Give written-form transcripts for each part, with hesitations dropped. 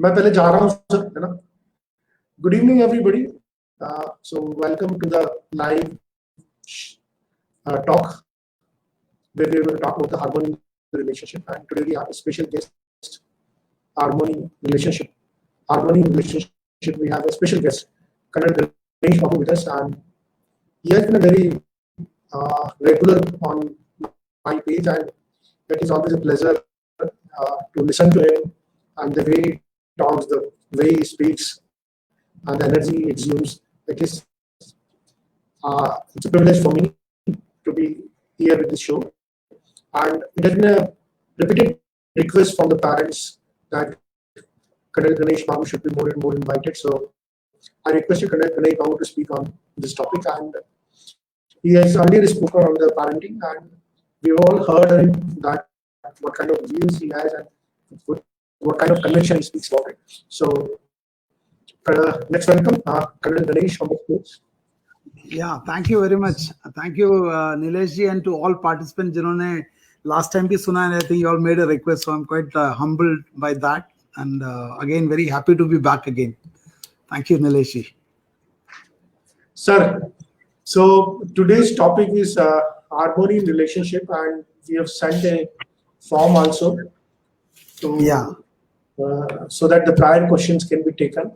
मैं पहले जा रहा हूँ सर, है ना? Good evening, everybody. So welcome to the live talk where we are going to talk about the harmony relationship. And today we have a special guest, harmony relationship. Harmony relationship. We have a special guest, Col Ganesh Babu with us, and he has been a very regular on my page, and it is always a pleasure to listen to him and the way he talks, the way he speaks, and the energy he exudes. It's a privilege for me to be here with this show, and it has been a repeated request from the parents that Col Ganesh Babu should be more and more invited. So I requested Col Ganesh Babu to speak on this topic, and he has earlier spoken on the parenting, and we've all heard him that what kind of views he has and what kind of conviction he speaks about it. So let's welcome Col Ganesh on the stage. Yeah, thank you very much. Thank you, Nilesh ji, and to all participants जिन्होंने last time भी सुना है. I think you all made a request, so I'm quite humbled by that, and again very happy to be back again. Thank you, Nilesh ji. Sir, so today's topic is harmony in relationship, and we have sent a form also to so that the prior questions can be taken.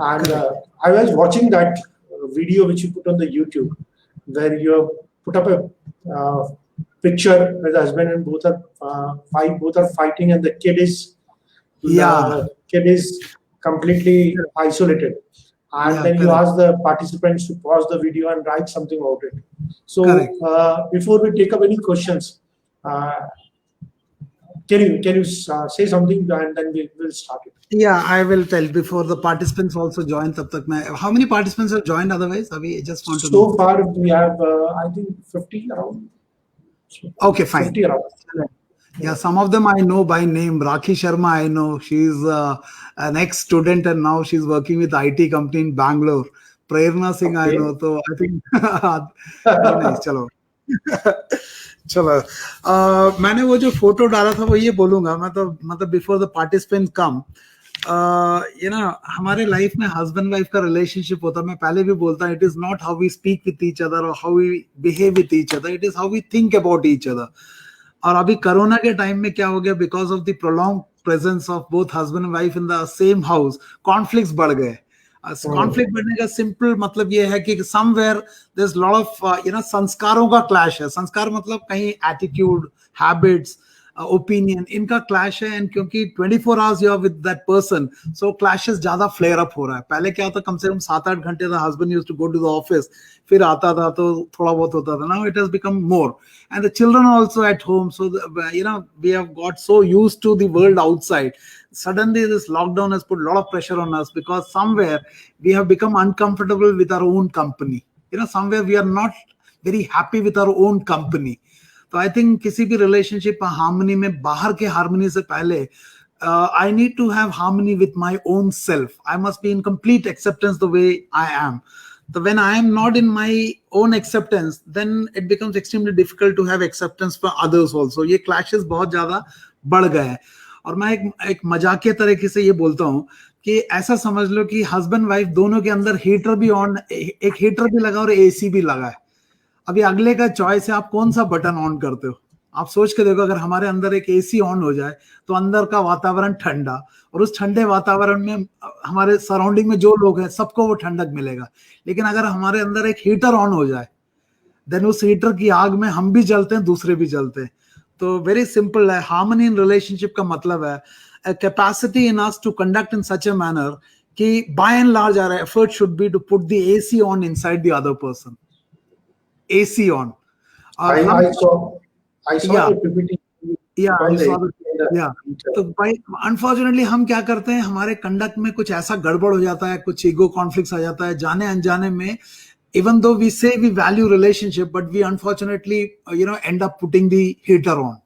And I was watching that video which you put on the YouTube, where you have put up a picture where the husband and both are fighting, and the kid is completely isolated. And then you ask the participants to pause the video and write something about it. So before we take up any questions, can you say something, and then we'll start it. Yeah, I will tell before the participants also join. Tab tak main, how many participants have joined otherwise? I just want to know. So far we have I think 50 around. Okay, fine. 50 around. Yeah, some of them I know by name. Rakhi Sharma, I know. She's an ex-student and now she's working with IT company in Bangalore. Prerna Singh, I know. So I think very nice. Chalo. चलो मैंने वो जो photo डाला था वो ये बोलूंगा मैं तो मतलब before the participant come you know हमारे लाइफ में हस्बैंड वाइफ का रिलेशनशिप होता है. मैं पहले भी बोलता हूँ, it is not how we speak with each other और how we behave with each other, it is how we think about each other. और अभी कोरोना के टाइम में क्या हो गया, because of the prolong presence of both husband and wife in the same house, conflicts बढ़ गए. Conflict बढ़ने का सिंपल मतलब ये है कि somewhere there is lot of संस्कारों का क्लैश है. संस्कार मतलब कहीं एटीट्यूड, हैबिट्स, ओपिनियन, इनका क्लैश है. एंड क्योंकि 24 hours you are with that person, so clashes ज्यादा फ्लेयर अप हो रहा है. पहले क्या होता, कम से कम 7-8 घंटे the husband used to go to the office, फिर आता था तो थोड़ा बहुत होता था. Now it has become more, and the children also at home, so you know we have got so used to the world outside. Suddenly this lockdown has put a lot of pressure on us because somewhere we have become uncomfortable with our own company. You know, somewhere we are not very happy with our own company. So I think किसी भी relationship में harmony में, बाहर के harmony से पहले I need to have harmony with my own self. I must be in complete acceptance the way I am. So when I am not in my own acceptance, then it becomes extremely difficult to have acceptance for others also. ये clashes बहुत ज़्यादा बढ़ गए हैं. और मैं एक मजाकिया तरीके से ये बोलता हूँ कि ऐसा समझ लो कि हस्बैंड वाइफ दोनों के अंदर हीटर भी ऑन, एक हीटर भी लगा और एसी भी लगा है. अभी अगले का चॉइस है, आप कौन सा बटन ऑन करते हो. आप सोच के देखो, अगर हमारे अंदर एक एसी ऑन हो जाए तो अंदर का वातावरण ठंडा, और उस ठंडे वातावरण में हमारे सराउंडिंग में जो लोग हैं सबको वो ठंडक मिलेगा. लेकिन अगर हमारे अंदर एक हीटर ऑन हो जाए, देन उस हीटर की आग में हम भी जलते हैं, दूसरे भी जलते हैं. तो वेरी सिंपल है. हार्मनी इन रिलेशनशिप का मतलब है capacity in us to conduct in such a manner कि by and large our effort should be to put the AC on inside the other person. AC on. तो भाई unfortunately हम क्या करते हैं, हमारे कंडक्ट में कुछ ऐसा गड़बड़ हो जाता है, कुछ ईगो कॉन्फ्लिक्ट्स आ जाता है जाने अनजाने में. Even though we say we value relationship, but we unfortunately, end up putting the heater on.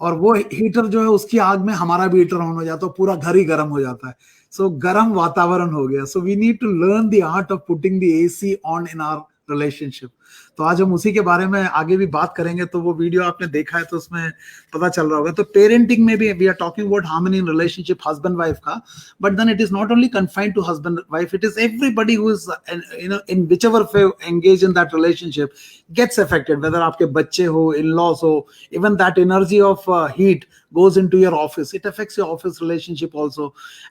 और वो हीटर जो है उसकी आग में हमारा भी हीटर ऑन हो जाता है, पूरा घर ही गर्म हो जाता है. सो गर्म वातावरण हो गया. So we need to learn the art of putting the AC on in our relationship. तो आज हम उसी के बारे में आगे भी बात करेंगे। तो वो वीडियो आपने देखा है तो उसमें पता चल रहा होगा। तो पेरेंटिंग में भी we are talking about harmony in relationship husband wife का, but then it is not only confined to husband wife, it is everybody who is in whichever engage in that relationship gets affected, whether आपके बच्चे हो, in-laws हो, even that energy of heat goes into your office, it affects your office relationship also,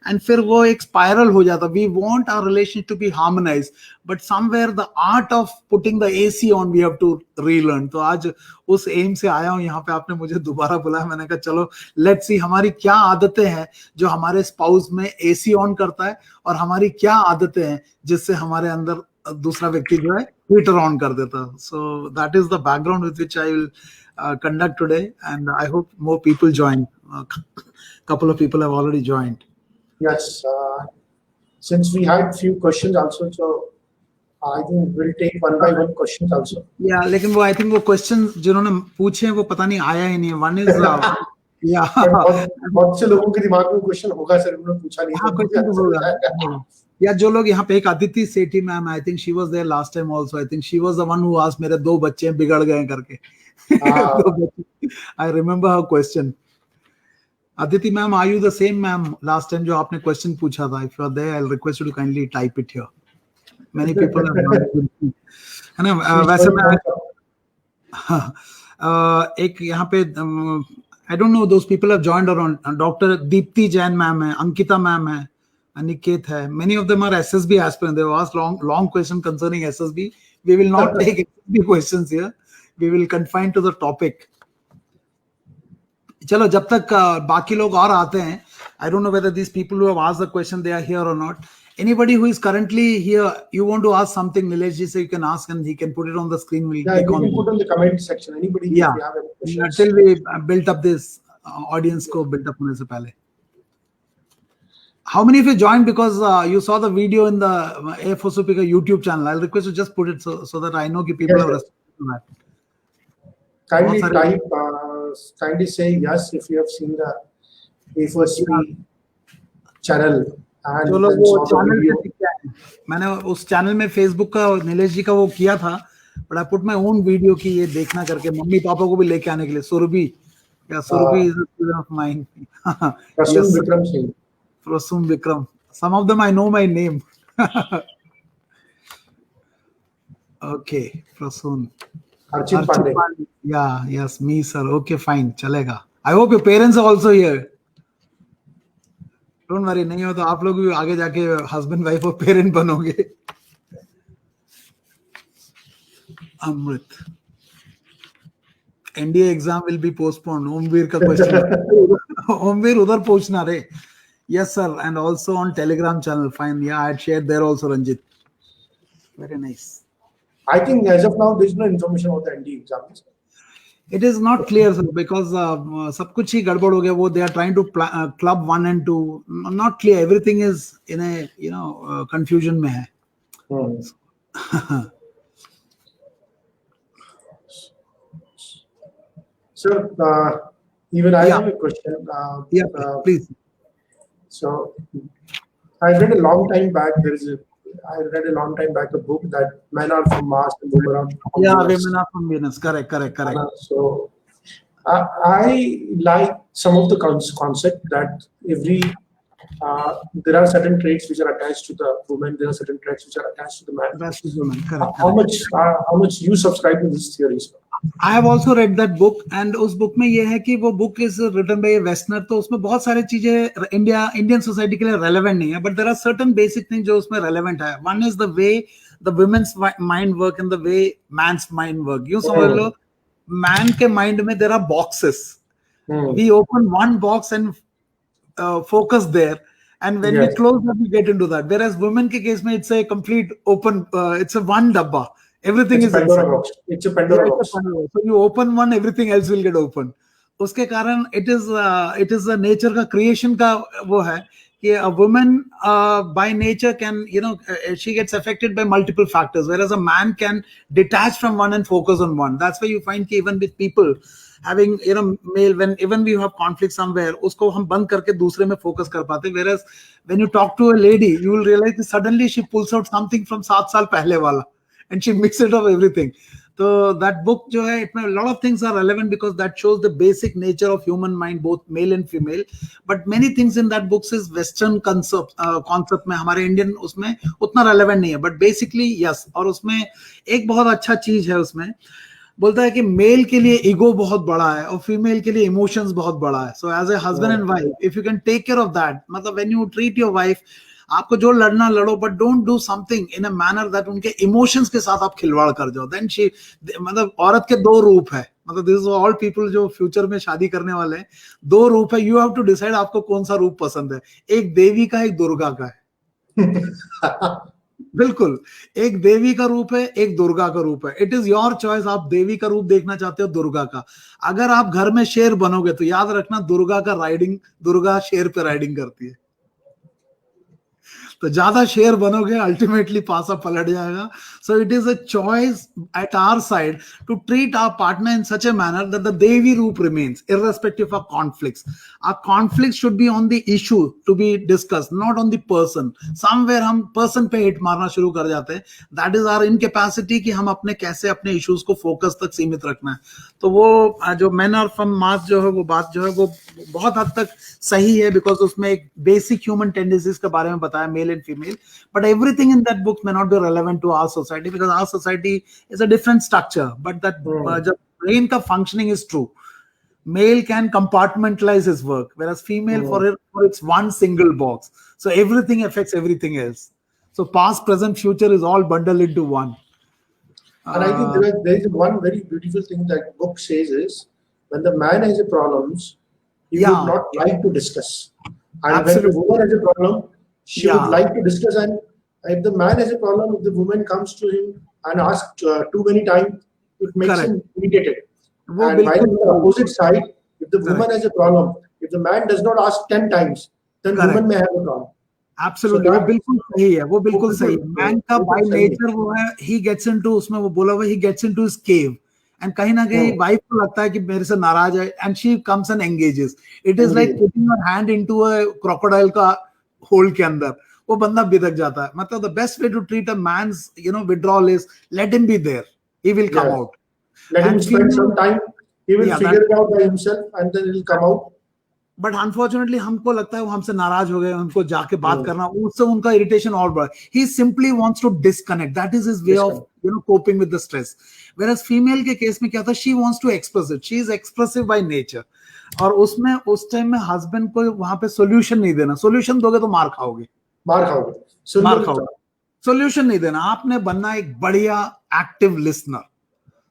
and फिर वो एक spiral हो जाता. We want our relationship to be harmonized, but somewhere the art of putting the AC on we have to relearn. तो आज उस M से आया हूँ यहाँ पे, आपने मुझे दोबारा बुलाया, मैंने कहा चलो लेट्स सी हमारी क्या आदतें हैं जो हमारे स्पाउस में एसी ऑन करता है, और हमारी क्या आदतें हैं जिससे हमारे अंदर दूसरा व्यक्ति जो है हीटर ऑन कर देता. So that is the background with which I will conduct today, and I hope more people join. Couple of people have already joined. Yes, since we had few questions also, so I think we'll take one by one questions also. Yeah, लेकिन वो I think वो questions जिन्होंने पूछे हैं वो पता नहीं आया ही नहीं है. One is बहुत से लोगों के दिमाग में क्वेश्चन होगा सर, उन्होंने पूछा नहीं. हाँ, क्वेश्चन तो होगा. या जो लोग यहाँ पे, एक Aditi Sethi ma'am, I think she was there last time also. I think she was the one who asked मेरे 2 बच्चे बिगड़ गए करके. I remember her question. Aditi ma'am, are you the same ma'am last time जो आपने क्वेश्चन पूछा था? If you are there, I will request you to kindly type it here. Many people है ना. वैसे मैं एक यहाँ पे I don't know, those people have joined around. Dr. Deepti Jain ma'am hai, Ankita ma'am hai, Aniket hai. Many of them are SSB aspirants. They have asked long question concerning SSB. We will not take SSB questions here. We will confine to the topic. चलो जब तक बाकी लोग और आते हैं, I don't know whether these people who have asked the question they are here or not. Anybody who is currently here, you want to ask something, Nilesh ji, so you can ask and he can put it on the screen. We'll you can put on the comment section. Anybody, if you have any questions. Till we built up this audience को built up होने से पहले. How many of you joined because you saw the video in the A4Supika YouTube channel? I'll request you just put it so that I know that people have responded to that. Kindly type, kindly say yes if you have seen the A4Supika channel. जो लोग वो channel, मैंने उस channel में Facebook का नीलेश जी का वो किया था, but I put my own video की ये देखना करके मम्मी पापा को भी लेके आने के लिए. Surabhi, yeah Surabhi is a student of mine. Prasoon Vikram Singh. Prasoon Vikram. Some of them I know my name. Okay, Prasoon. Archit Pandey. Yeah yes, me sir. Okay fine, चलेगा. I hope your parents are also here. Don't worry, नहीं हो तो आप लोग भी आगे जाके हस्बैंड वाइफ और पेरेंट बनोगे. Amrit, NDA exam will be postponed. Omvir का क्वेश्चन. ओमवीर उधर पूछना रे. Yes sir, and also on Telegram channel. Fine, yeah I had shared there also. Ranjit, very nice. I think as of now there is no information about the NDA exams. It is not clear, sir, because सब कुछ ही गड़बड़ हो गया. वो they are trying to club 1 and 2. Not clear. Everything is in a confusion में है. Sir, even I have a question. Please. So, I read a long time back. I read a long time back a book that men are from Mars and women are from Venus. Women are from Venus. Correct. So, I like some of the concept that there are certain traits which are attached to the woman. There are certain traits which are attached to the man. That's the woman. Correct. How much you subscribe to this theory, sir? I have also read that book, and उस book में ये है कि वो book is written by a Westerner, तो उसमें बहुत सारे चीजें Indian society के लिए relevant नहीं है, but there are certain basic things जो उसमें relevant है. One is the way the women's mind work and the way man's mind work. यूँ समझ लो, man के mind में there are boxes. We open one box and focus there, and when we close that, we get into that. Whereas women के case में it's a complete open, it's a one dabba. Everything is Pandora box. It's a Pandora box. So you open one, everything else will get open. उसके कारण it is a nature का creation का वो है कि a woman by nature can, she gets affected by multiple factors, whereas a man can detach from one and focus on one. That's why you find कि even with people having male, when even we have conflict somewhere, उसको हम बंद करके दूसरे में focus कर पाते. Whereas when you talk to a lady, you will realize that suddenly she pulls out something from 7 साल पहले वाला. and she mixed it up everything. So that book जो है, it may, a lot of things are relevant because that shows the basic nature of human mind, both male and female. But many things in that books is Western concept में, हमारे Indian उसमें उतना relevant नहीं है. But basically yes. और उसमें एक बहुत अच्छा चीज है, उसमें बोलता है कि मेल के लिए ईगो बहुत बड़ा है और फीमेल के लिए इमोशंस बहुत बड़ा है. So as a husband and wife, if you can take care of that, मतलब when you treat your wife, आपको जो लड़ना लड़ो, but don't do something in a manner that उनके इमोशंस के साथ आप खिलवाड़ कर जाओ. देन शी, मतलब औरत के दो रूप है, मतलब दिस इज ऑल पीपल जो फ्यूचर में शादी करने वाले हैं, दो रूप है. यू हैव टू डिसाइड आपको कौन सा रूप पसंद है. एक देवी का, एक दुर्गा का है. बिल्कुल, एक देवी का रूप है, एक दुर्गा का रूप है. इट इज योर चॉइस, आप देवी का रूप देखना चाहते हो, दुर्गा का. अगर आप घर में शेर बनोगे तो याद रखना, दुर्गा शेर पे राइडिंग करती है. तो ज्यादा शेयर बनोगे, अल्टीमेटली पासा पलट जाएगा. So it is a choice at our side to treat our partner in such a manner that the देवी रूप remains irrespective of conflicts. Our conflict should be on the issue to be discussed, not on the person. Somewhere हम person पे hit मारना शुरू कर जाते हैं. That is our incapacity कि हम अपने कैसे अपने issues को फोकस तक सीमित रखना है. तो वो जो men are from Mars जो है, वो बात जो है वो बहुत हद तक सही है, बिकॉज उसमें एक बेसिक ह्यूमन टेंडेंसीज के बारे में बताया, male and female. But everything in that book may not be relevant to our society, because our society is a different structure. But that जब ब्रेन का functioning is true, male can compartmentalize his work, whereas female for it's one single box, so everything affects everything else. So past, present, future is all bundled into one. And I think there is one very beautiful thing that book says is, when the man has a problems, he would not like to discuss, and when the woman has a problem, she would like to discuss. And if the man has a problem, if the woman comes to him and asks too many times, it makes him irritated. And while on the opposite side, if the woman has a problem, if the man does not ask 10 times, then woman may have a problem. Absolutely, वो बिल्कुल सही है, वो बिल्कुल सही है. Man का by nature वो है, he gets into, उसमें वो बोला हुआ, he gets into his cave, and कहीं ना कहीं वाइफ को लगता है कि मेरे से नाराज है, and she comes and engages. It is like putting your hand into a crocodile का होल के अंदर, वो बंदा बिदक जाता है. मतलब the best way to treat a man's withdrawal is let him be there, he will come out. Let him spend some time, he will figure it out by himself, and then he will come out. But unfortunately हमको लगता है वो हमसे नाराज हो गए, उनको जाके बात करना, उससे उनका इरिटेशन और बढ़ा. He simply wants to disconnect, that is his way of coping with the stress. Whereas female के केस में क्या था, she wants to express it, she is expressive by nature. और उसमें उस टाइम में हस्बैंड को वहां पे सॉल्यूशन नहीं देना. सॉल्यूशन दोगे तो मार खाओगे. सॉल्यूशन नहीं देना, आपने बनना एक बढ़िया एक्टिव लिसनर,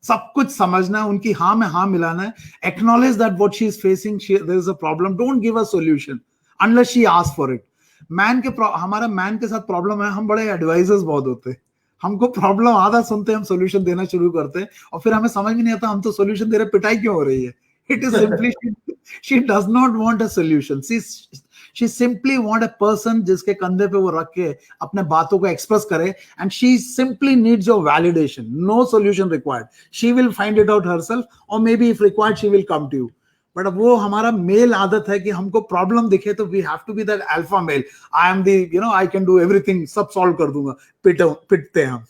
सब कुछ समझना है, उनकी हाँ में हाँ मिलाना है. Acknowledge that what she is facing, there is a problem, don't give a solution unless she ask for it. हमारा मैन के साथ प्रॉब्लम है, हम बड़े एडवाइजर्स बहुत होते हैं. हमको प्रॉब्लम आधा सुनते हैं, हम सॉल्यूशन देना शुरू करते हैं, और फिर हमें समझ में नहीं आता हम तो सॉल्यूशन दे रहे, पिटाई क्यों हो रही है. It is simply she does not want a solution. She simply want a person जिसके कंधे पे वो रख के अपने बातों को एक्सप्रेस करे, and she simply needs your validation. No solution required. She will find it out herself, or maybe if required she will come to you. But वो हमारा मेल आदत है कि हमको प्रॉब्लम दिखे तो we have to be that alpha male. I am the I can do everything, सब solve कर दूंगा. पिटते हैं हम.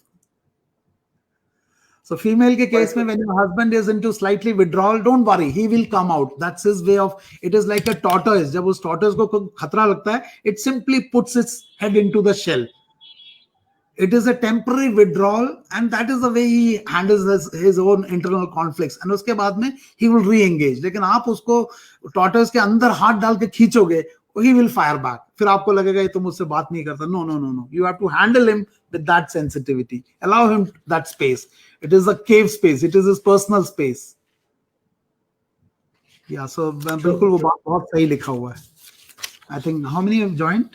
So female के केस में when your husband is into slightly withdrawal, don't worry, he will come out. That's his way of, it is like a tortoise. जब उस tortoise को खतरा लगता है, it simply puts its head into the shell. It is a temporary withdrawal, and that is the way he handles his own internal conflicts. And उसके बाद में he will re-engage. लेकिन आप उसको tortoise के अंदर हाथ डाल के खींचोगे, he will fire back. फिर आपको लगेगा ये तो मुझसे बात नहीं करता. No. You have to handle him with that sensitivity. Allow him that space. It is a cave space. It is his personal space. Yeah, so बिल्कुल वो बात बहुत सही लिखा हुआ है. I think how many have joined?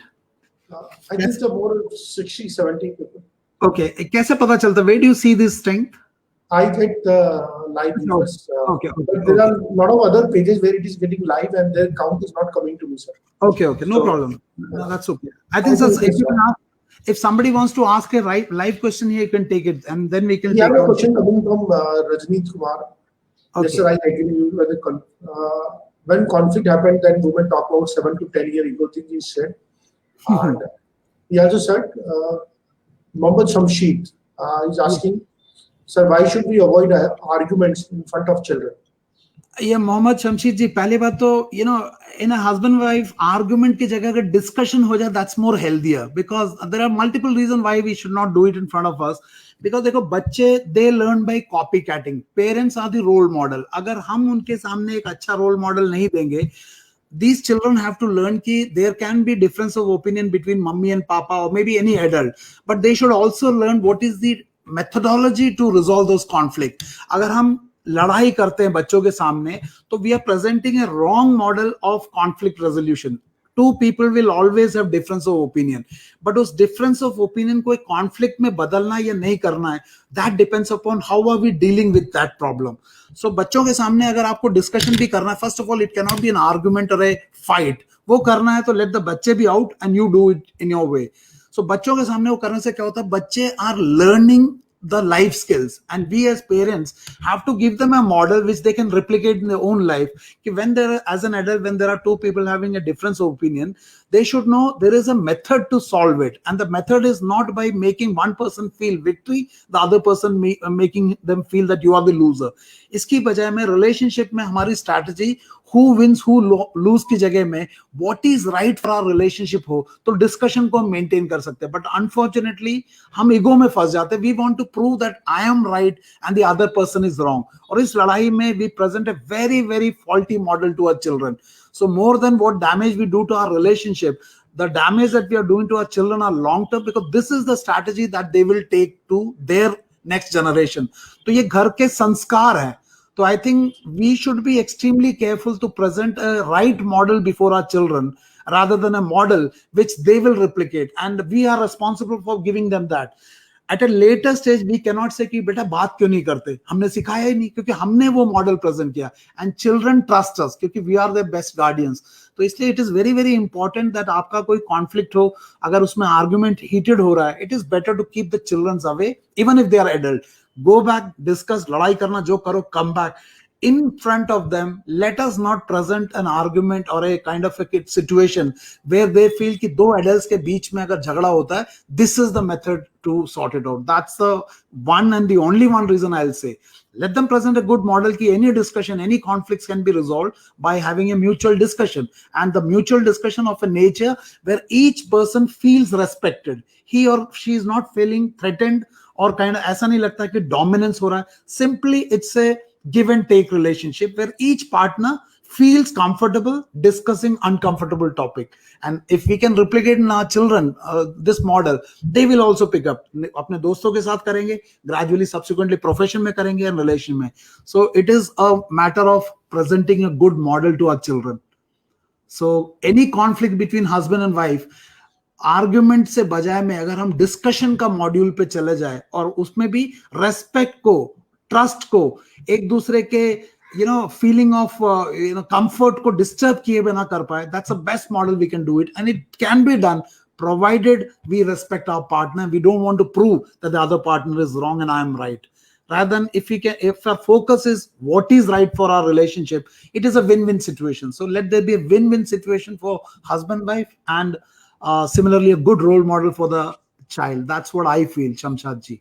I think the more 60-70 people. Okay, कैसे पता चलता? Where do you see this strength? I get the live viewers. Okay. But there are a lot of other pages where it is getting live and their count is not coming to me, sir. Okay, no problem. No, that's okay. I think so, if you can ask, if somebody wants to ask a live question here, you can take it, and then we can. We have a question coming from Rajneet Kumar. Okay. Yes, sir, I agree with you. When conflict happened, then women talk about 7 to 10 year ego thing, he said. And he also said, Mohammed Shamsheed, He's asking, sir, why should we avoid arguments in front of children? ये मोहम्मद शमशीद जी, पहली बात तो in a husband wife argument की जगह अगर discussion हो जाए, that's more healthier, because there are multiple reason why we should not do it in front of us. Because देखो, बच्चे they learn by copy catting. Parents are the role model. अगर हम उनके सामने एक अच्छा रोल मॉडल नहीं देंगे, these children have to learn ki there can be difference of opinion between mummy and papa or maybe any adult, but they should also learn what is the methodology to resolve those conflict. अगर हम लड़ाई करते हैं बच्चों के सामने, तो we are presenting a wrong model of conflict resolution. Two people will always have difference of opinion, but उस difference of opinion को एक conflict में बदलना या नहीं करना है, that depends upon how are we dealing with that problem. So बच्चों के सामने अगर आपको डिस्कशन भी करना है, first of all it can not be an argument और ए फाइट. वो करना है तो लेट द बच्चे be out and you do it in your way. So बच्चों के सामने वो करने से क्या होता है, बच्चे are learning the life skills, and we as parents have to give them a model which they can replicate in their own life. When there, as an adult, when there are two people having a difference of opinion, they should know there is a method to solve it, and the method is not by making one person feel victory, the other person making them feel that you are the loser. इसकी बजाय में relationship में हमारी strategy who wins who lose की जगह में what is right for our relationship हो, तो डिस्कशन को हम मेंटेन कर सकते हैं. बट अनफॉर्चुनेटली हम ईगो में फंस जाते हैं. We want to prove that I am right and the other person is wrong, और इस लड़ाई में we present a very very faulty model to our children. So more than what damage we do to our relationship, the damage that we are doing to our children are long term, because this is the strategy that they will take to their next generation. तो ये घर के संस्कार है. So I think we should be extremely careful to present a right model before our children rather than a model which they will replicate, and we are responsible for giving them that. At a later stage we cannot say कि बेटा बात क्यों नहीं करते, हमने सिखाया ही नहीं, क्योंकि हमने वो मॉडल प्रेजेंट किया. एंड चिल्ड्रन ट्रस्ट अस क्योंकि we are the best guardians. तो इसलिए it is very very important that आपका कोई कॉन्फ्लिक्ट हो, अगर उसमें आर्गुमेंट हीटेड हो रहा है, it is better to keep the children away even if they are adult. Go back, discuss, लड़ाई करना जो करो, come back in front of them. Let us not present an argument or a kind of a situation where they feel कि दो adults के बीच में अगर झगड़ा होता है, this is the method to sort it out. That's the one and the only one reason I'll say. Let them present a good model कि any discussion, any conflicts can be resolved by having a mutual discussion, and the mutual discussion of a nature where each person feels respected. He or she is not feeling threatened और kind ऐसा नहीं लगता कि dominance हो रहा है. Simply it's a give and take relationship where each partner feels comfortable discussing uncomfortable topic, and if we can replicate in our children this model, they will also pick up. अपने दोस्तों के साथ करेंगे, gradually subsequently profession में करेंगे and relation में. So it is a matter of presenting a good model to our children. So any conflict between husband and wife, argument से बजाय में अगर हम डिस्कशन का मॉड्यूल पे चले जाए और उसमें भी रेस्पेक्ट को, ट्रस्ट को, एक दूसरे के फीलिंग ऑफ कंफर्ट को डिस्टर्ब किए बिना कर पाए, that's the best model we can do it, and it can be done provided we respect our partner. We don't want to prove that the other partner is wrong and I am right. Rather than if our focus is what is right for our relationship, it is a win-win situation. So let there be a win-win situation for husband, wife, and similarly a good role model for the child. That's what I feel, Shamshad ji.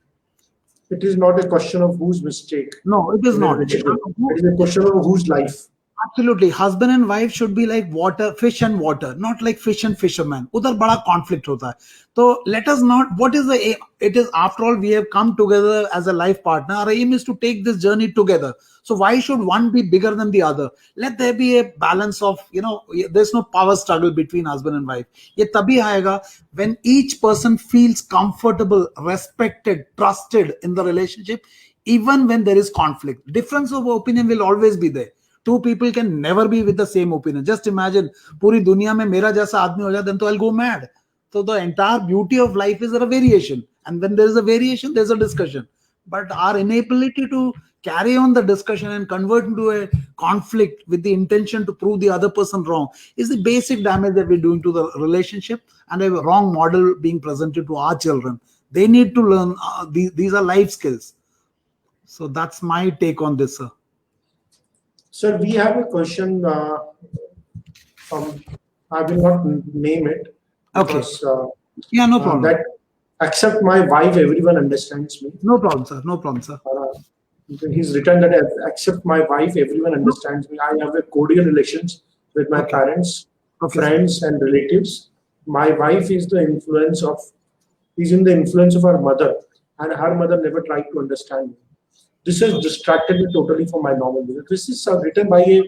It is not a question of whose mistake. No, it is not. It is a question of whose life. Absolutely. Husband and wife should be like water, fish and water, not like fish and fisherman. उधर बड़ा conflict होता है. So let us not, what is the aim? It is, after all, we have come together as a life partner. Our aim is to take this journey together. So why should one be bigger than the other? Let there be a balance of, there's no power struggle between husband and wife. ये तभी आएगा when each person feels comfortable, respected, trusted in the relationship, even when there is conflict. Difference of opinion will always be there. Two people can never be with the same opinion. Just imagine, पूरी दुनिया में मेरा जैसा आदमी हो जाए, then तो I'll go mad. So the entire beauty of life is a variation, and when there is a variation, there's a discussion. But our inability to carry on the discussion and convert into a conflict with the intention to prove the other person wrong is the basic damage that we're doing to the relationship, and a wrong model being presented to our children. They need to learn. These are life skills. So that's my take on this, sir. Sir, we have a question from, I will not name it. Okay. Because, yeah, no problem. Except my wife, everyone understands me. No problem, sir. No problem, sir. He's written that except my wife, everyone No. understands me. I have a cordial relations with my Okay. parents, Okay, sir. friends, and relatives. My wife is in the influence of her mother, and her mother never tried to understand me. This has distracted me totally from my normal business. This is written by a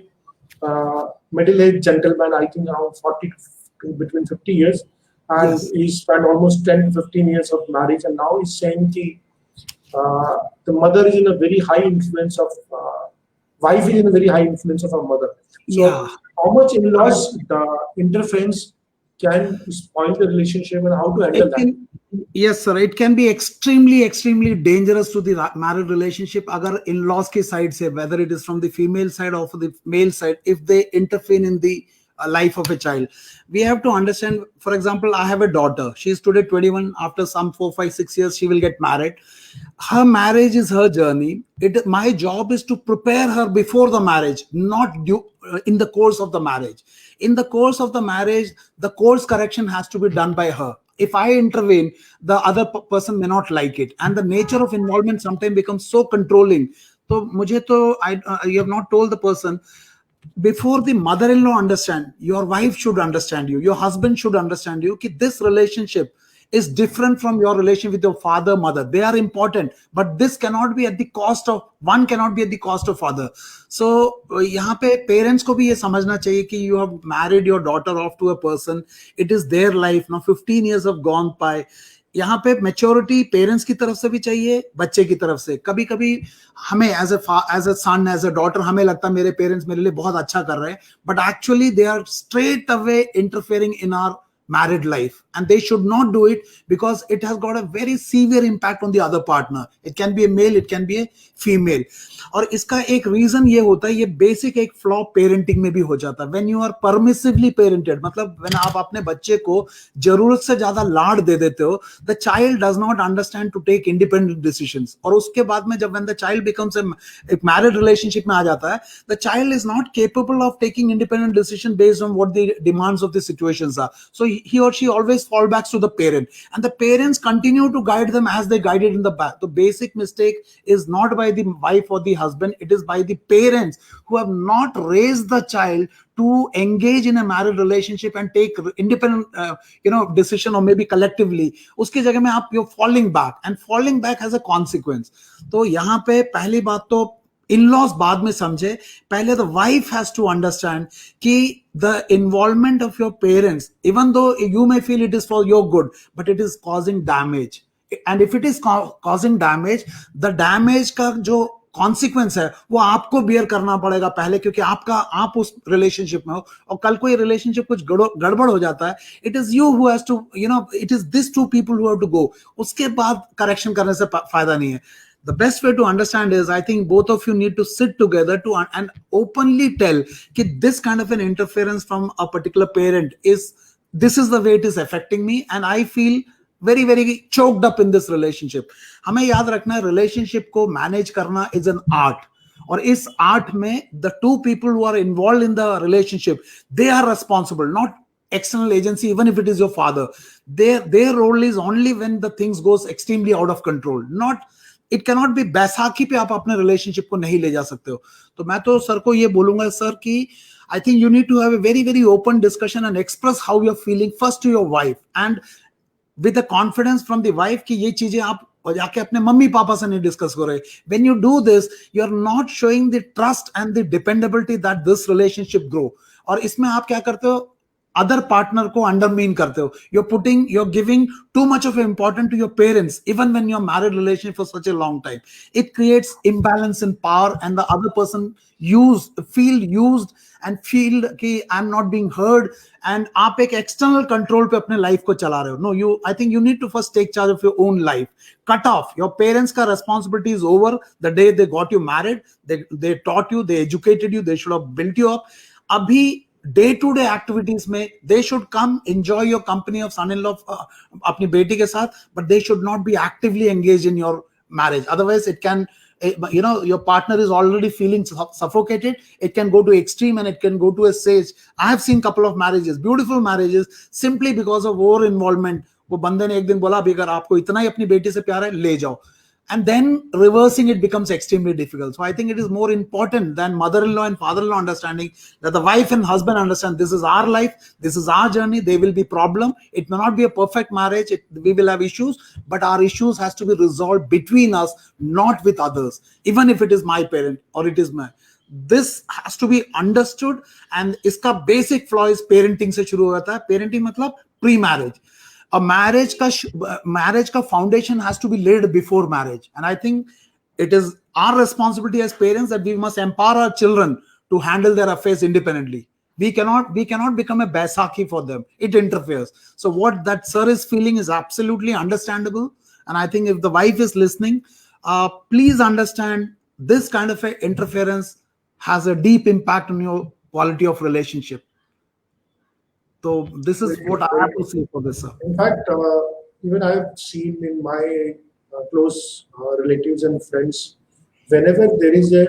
middle-aged gentleman, I think around 40 to between 50 years, and Yes. he spent almost 10 to 15 years of marriage, and now he's saying that the mother is in a very high influence of wife is in a very high influence of her mother. Yeah. So how much in-laws the interference can spoil the relationship and how to It handle that? can, yes, sir. It can be extremely, extremely dangerous to the married relationship. Agar in-laws ke side se, whether it is from the female side or from the male side, if they intervene in the life of a child, we have to understand. For example, I have a daughter. She is today 21. After some 4, 5, 6 years, she will get married. Her marriage is her journey. My job is to prepare her before the marriage, not in the course of the marriage. In the course of the marriage, the course correction has to be done by her. If I intervene, the other person may not like it, and the nature of involvement sometimes becomes so controlling. So mujhe to you have not told the person. Before the mother-in-law understand, your wife should understand you, your husband should understand you कि this relationship is different from your relation with your father, mother. They are important, but this cannot be at the cost of one, cannot be at the cost of other. So यहाँ पे parents को भी ये समझना चाहिए कि you have married your daughter off to a person. It is their life now. 15 years have gone by. यहाँ पे मेच्योरिटी पेरेंट्स की तरफ से भी चाहिए, बच्चे की तरफ से. कभी कभी हमें as a son, as a daughter, हमें लगता है मेरे पेरेंट्स मेरे लिए बहुत अच्छा कर रहे हैं, but actually they are straight away interfering in our married life, and they should not do it because it has got a very severe impact on the other partner. It can be a male, it can be a female. और इसका एक reason ये होता है, ये basic एक flaw parenting में भी हो जाता है. व्हेन यू आर परमिसिवली पेरेंटेड, मतलब व्हेन आप अपने बच्चे को जरूरत से ज्यादा लाड दे देते हो, the child does not understand to take independent decisions. और उसके बाद में जब व्हेन द चाइल्ड बिकम्स एक मैरिड रिलेशनशिप में आ जाता है, the child is not capable of taking independent decision based on what the demands of the situations are. So he or she always fall back to the parent, and the parents continue to guide them as they guided in the back. The basic mistake is not by the wife or the husband, it is by the parents who have not raised the child to engage in a married relationship and take independent decision, or maybe collectively. उसकी जगह में आप you're falling back, and falling back has a consequence. तो यहाँ पे पहली बात तो in-laws बाद में समझे, पहले the wife has to understand कि the involvement of your parents, even though you may feel it is for your good, but it is causing damage. And if it is causing damage, the damage का जो consequence है वो आपको beer करना पड़ेगा पहले, क्योंकि आप उस रिलेशनशिप में हो, और कल कोई रिलेशनशिप कुछ गड़बड़ हो जाता है, it is you who has to, it is this to people who have to go. उसके बाद करेक्शन करने से फायदा नहीं है. The best way to understand is, I think both of you need to sit together to and openly tell that this kind of an interference from a particular parent this is the way it is affecting me, and I feel very very choked up in this relationship. हमें याद रखना है, relationship को manage करना is an art, और इस art में the two people who are involved in the relationship, they are responsible, not external agency. Even if it is your father, their role is only when the things goes extremely out of control. Not it cannot B Baisakhi पे आप अपने relationship को नहीं ले जा सकते हो. तो मैं तो सर को ये बोलूंगा सर कि I think you need to have a very very open discussion and express how you are feeling first to your wife, and with the confidence from the wife कि ये चीजें आप जाके अपने मम्मी पापा से नहीं discuss कर रहे. When you do this, you are not showing the trust and the dependability that this relationship grow. और इसमें आप क्या करते हो, other partner को undermine करते हो. You're giving too much of importance to your parents, even when you're married relationship for such a long time. It creates imbalance in power, and the other person feel used and feel कि I'm not being heard, and आप एक external control पे अपने life को चला रहे हो. No, I think you need to first take charge of your own life. Cut off. Your parents का responsibility is over the day they got you married. They taught you, they educated you, they should have built you up. अभी day to day activities में they should come enjoy your company of son in law अपनी बेटी के साथ, but they should not be actively engage in your marriage. Otherwise it can, your partner is already feeling suffocated. It can go to extreme, and it can go to a stage. I have seen couple of marriages, beautiful marriages, simply because of over involvement वो बंदे ने एक दिन बोला, अभी अगर आपको इतना ही अपनी बेटी से प्यार है, ले जाओ. And then reversing it becomes extremely difficult. So I think it is more important than mother-in-law and father-in-law understanding, that the wife and husband understand this is our life, this is our journey. There will be problem. It may not be a perfect marriage. We will have issues, but our issues has to be resolved between us, not with others. Even if it is my parent or it is my, this has to be understood. And इसका basic flaw is parenting से शुरू होता है. Parenting मतलब pre-marriage. A marriage ka foundation has to be laid before marriage, and I think it is our responsibility as parents that we must empower our children to handle their affairs independently. We cannot become a baisakhi for them. It interferes. So what that sir is feeling is absolutely understandable, and I think if the wife is listening, please understand this kind of a interference has a deep impact on your quality of relationship. So this is what I have to say for this, sir. In fact, even I have seen in my close relatives and friends, whenever there is a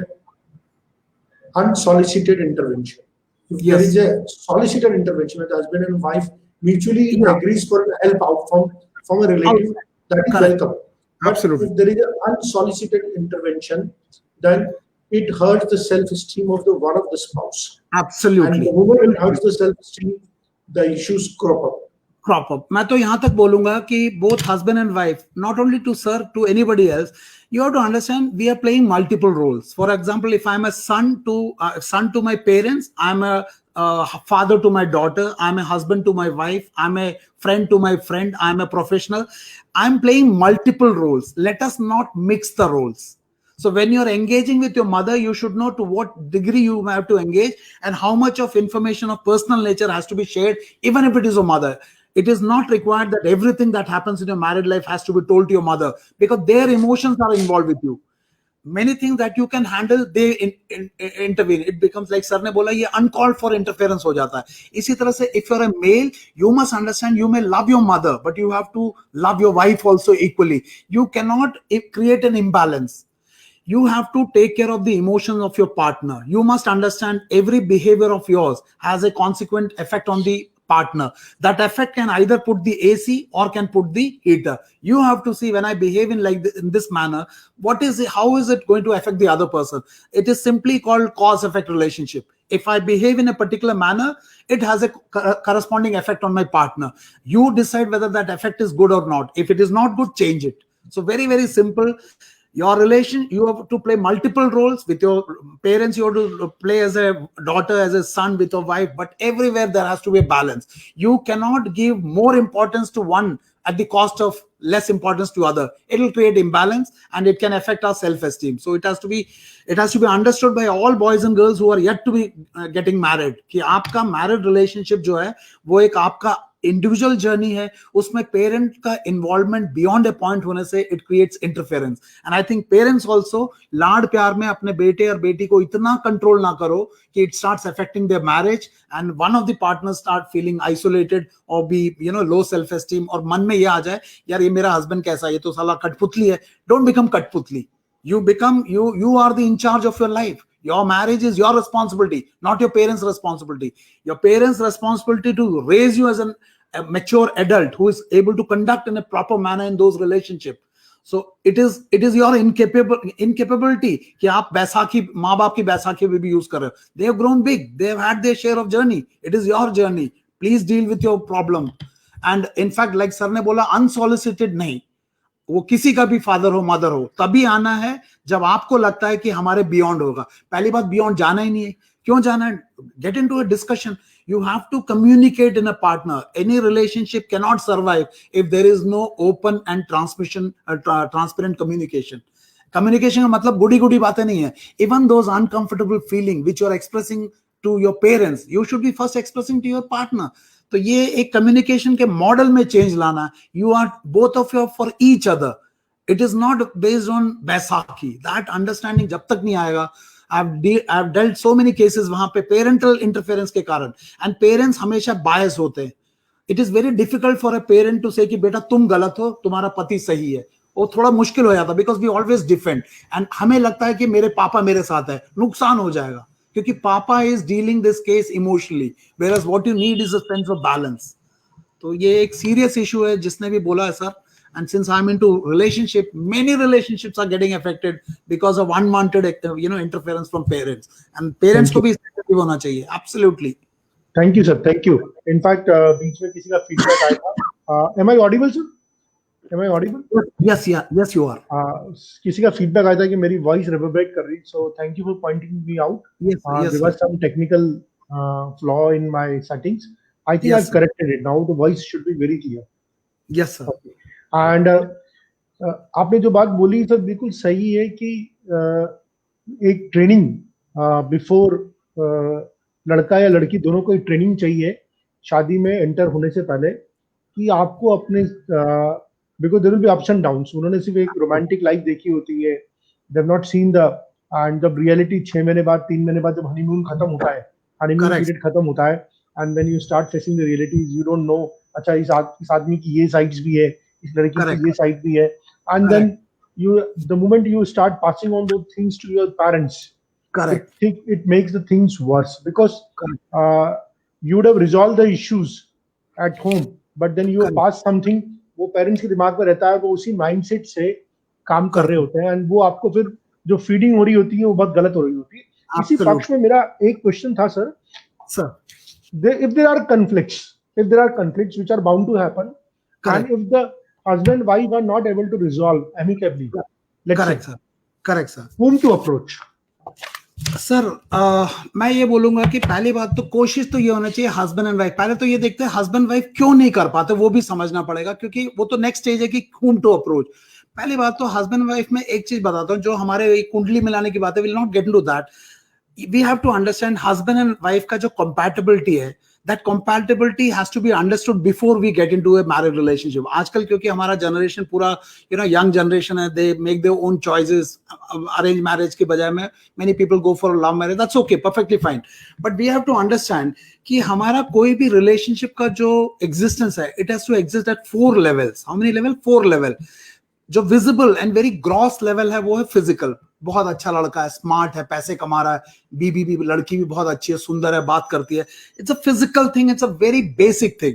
unsolicited intervention, if there is a solicited intervention, with husband and wife mutually agrees for help out from a relative, that is welcome. But Absolutely. if there is an unsolicited intervention, then it hurts the self-esteem of the one of the spouse. Absolutely. And the moment it hurts the self-esteem, the issues crop up. मैं तो यहाँ तक बोलूंगा कि both husband and wife, not only to sir, to anybody else, you have to understand we are playing multiple roles. For example, if I'm a son to my parents, I'm a father to my daughter, I'm a husband to my wife, I'm a friend to my friend, I'm a professional. I'm playing multiple roles. Let us not mix the roles. So when you're engaging with your mother, you should know to what degree you have to engage and how much of information of personal nature has to be shared, even if it is your mother. It is not required that everything that happens in your married life has to be told to your mother, because their emotions are involved with you. Many things that you can handle, they intervene. It becomes like sir ने बोला, ये uncalled for interference हो जाता है. इसी तरह से if you're a male, you must understand you may love your mother, but you have to love your wife also equally. You cannot create an imbalance. You have to take care of the emotions of your partner. You must understand every behavior of yours has a consequent effect on the partner. That effect can either put the AC or can put the heater. You have to see, when I behave in this manner, how is it going to affect the other person? It is simply called cause-effect relationship. If I behave in a particular manner, it has a corresponding effect on my partner. You decide whether that effect is good or not. If it is not good, change it. So very, very simple. Your relation, you have to play multiple roles. With your parents, you have to play as a daughter, as a son, with your wife, but everywhere there has to be a balance. You cannot give more importance to one at the cost of less importance to other. It will create imbalance and it can affect our self-esteem. So it has to be understood by all boys and girls who are yet to be getting married कि आपका married relationship जो है वो एक आपका individual journey है, उसमें parent का इन्वॉल्वमेंट बियॉन्ड ए पॉइंट होने से it creates interference. And I think parents also लाड प्यार में अपने बेटे और बेटी को इतना कंट्रोल ना करो कि it starts affecting there marriage and one of the partners start feeling isolated और बी लो सेल्फ एस्टीम, और मन में ये आ जाए यार ये मेरा हस्बैंड कैसा है, ये तो साला कठपुतली है. डोंट बिकम कठपुतली. You are the in charge of your life. Your marriage is your responsibility, not your parents' responsibility. Your parents' responsibility to raise you as a mature adult who is able to conduct in a proper manner in those relationships. So it is your incapability कि आप बैसाखी, माँ बाप की बैसाखी भी use कर रहे हो. They have grown big. They have had their share of journey. It is your journey. Please deal with your problem. And in fact, like sir ने बोला, unsolicited नहीं. वो किसी का भी फादर हो मदर हो तभी आना है जब आपको लगता है कि हमारे बियॉन्ड होगा. पहली बात, बियॉन्ड जाना ही नहीं है. क्यों जाना है? Get into a discussion. You have to communicate in a partner. Any relationship cannot survive if there is no open and transparent communication. Communication का मतलब गुड़ी गुड़ी बातें नहीं है. Even those uncomfortable feeling which you are expressing to your parents, you should be first expressing to your partner. तो ये एक communication के model में चेंज लाना. You are both of you for each other. It is not based on बैसाखी. That understanding जब तक नहीं आएगा. I've dealt so many cases वहां पे पेरेंटल इंटरफेरेंस के कारण, एंड पेरेंट्स हमेशा बायस होते हैं. It is very difficult for a parent to say कि बेटा तुम गलत हो, तुम्हारा पति सही है. वो थोड़ा मुश्किल हो जाता because we always defend, and हमें लगता है कि मेरे पापा मेरे साथ है, नुकसान हो जाएगा क्योंकि पापा is dealing this case emotionally, whereas what you need is a sense of balance. तो ये एक सीरियस इशू है जिसने भी बोला है sir. And since I'm into relationship, many relationships are getting affected because of unwanted, interference from parents. And parents Thank को you. भी sensitive होना चाहिए. Absolutely. Thank you sir, thank you. In fact बीच में किसी का फीडबैक आया था. Am I audible sir? Am I audible? Yes, yeah, yes, you are. किसी का फीडबैक आया था कि मेरी वॉइस रिवर्बरेट कर रही, so thank you for pointing me out. Yes, yes, there sir. Was some technical flaw in my settings. I think Yes, I've sir. corrected it. Now the voice should be very clear. Yes, sir. Okay. And आपने जो बात बोली sir बिल्कुल सही है कि एक training before लड़का या लड़की दोनों को एक ट्रेनिंग चाहिए शादी में एंटर होने से पहले कि आपको अपने because there will be ups and downs. उन्होंने सिर्फ एक रोमांटिक लाइफ देखी होती है, they have not seen the end जब रियलिटी 6 महीने बाद 3 महीने बाद जब हनीमून खत्म होता है, हनीमून Correct. पीरियड खत्म होता है, and when you start facing the realities you don't know अच्छा इस आदमी की ये साइड्स भी है, इस लड़की Correct. की ये साइड भी है, and then you the moment you start passing on those things to your parents, Correct. it makes the things worse because Correct. you would have resolved the issues at home, but then you Correct. pass something, वो parents के दिमाग में रहता है, वो उसी mindset से काम कर रहे होते हैं, एंड वो आपको फिर जो फीडिंग हो रही होती है वो बहुत गलत हो रही होती है. इसी पक्ष में मेरा एक क्वेश्चन था sir. Sir. If there are conflicts which are bound to happen, Correct. and if the husband and wife are not able to resolve amicably, let's Correct, say, sir. Correct, sir. whom to approach? Sir मैं ये बोलूंगा कि पहली बात तो कोशिश तो ये होना चाहिए हस्बैंड एंड वाइफ पहले तो ये देखते हैं हस्बैंड वाइफ क्यों नहीं कर पाते, वो भी समझना पड़ेगा क्योंकि वो तो नेक्स्ट स्टेज है कि whom to approach. पहली बात तो हस्बैंड वाइफ में एक चीज बताता हूँ, जो हमारे कुंडली मिलाने की बात है, will not get into that. We have to understand husband and wife का जो कंपैटिबिलिटी है, that compatibility has to be understood before we get into a married relationship. आजकल क्योंकि हमारा जनरेशन पूरा young generation है, they make their own choices. Arranged marriage के बजाय में many people go for love marriage. That's okay, perfectly fine. But we have to understand कि हमारा कोई भी relationship का जो existence है, it has to exist at 4 levels. How many level? 4 level. जो visible and very gross level है वो है फिजिकल. बहुत अच्छा लड़का है, स्मार्ट है, पैसे कमा रहा है, बीबी भी लड़की भी बहुत अच्छी है, सुंदर है, बात करती है. It's a physical thing, it's a very basic thing.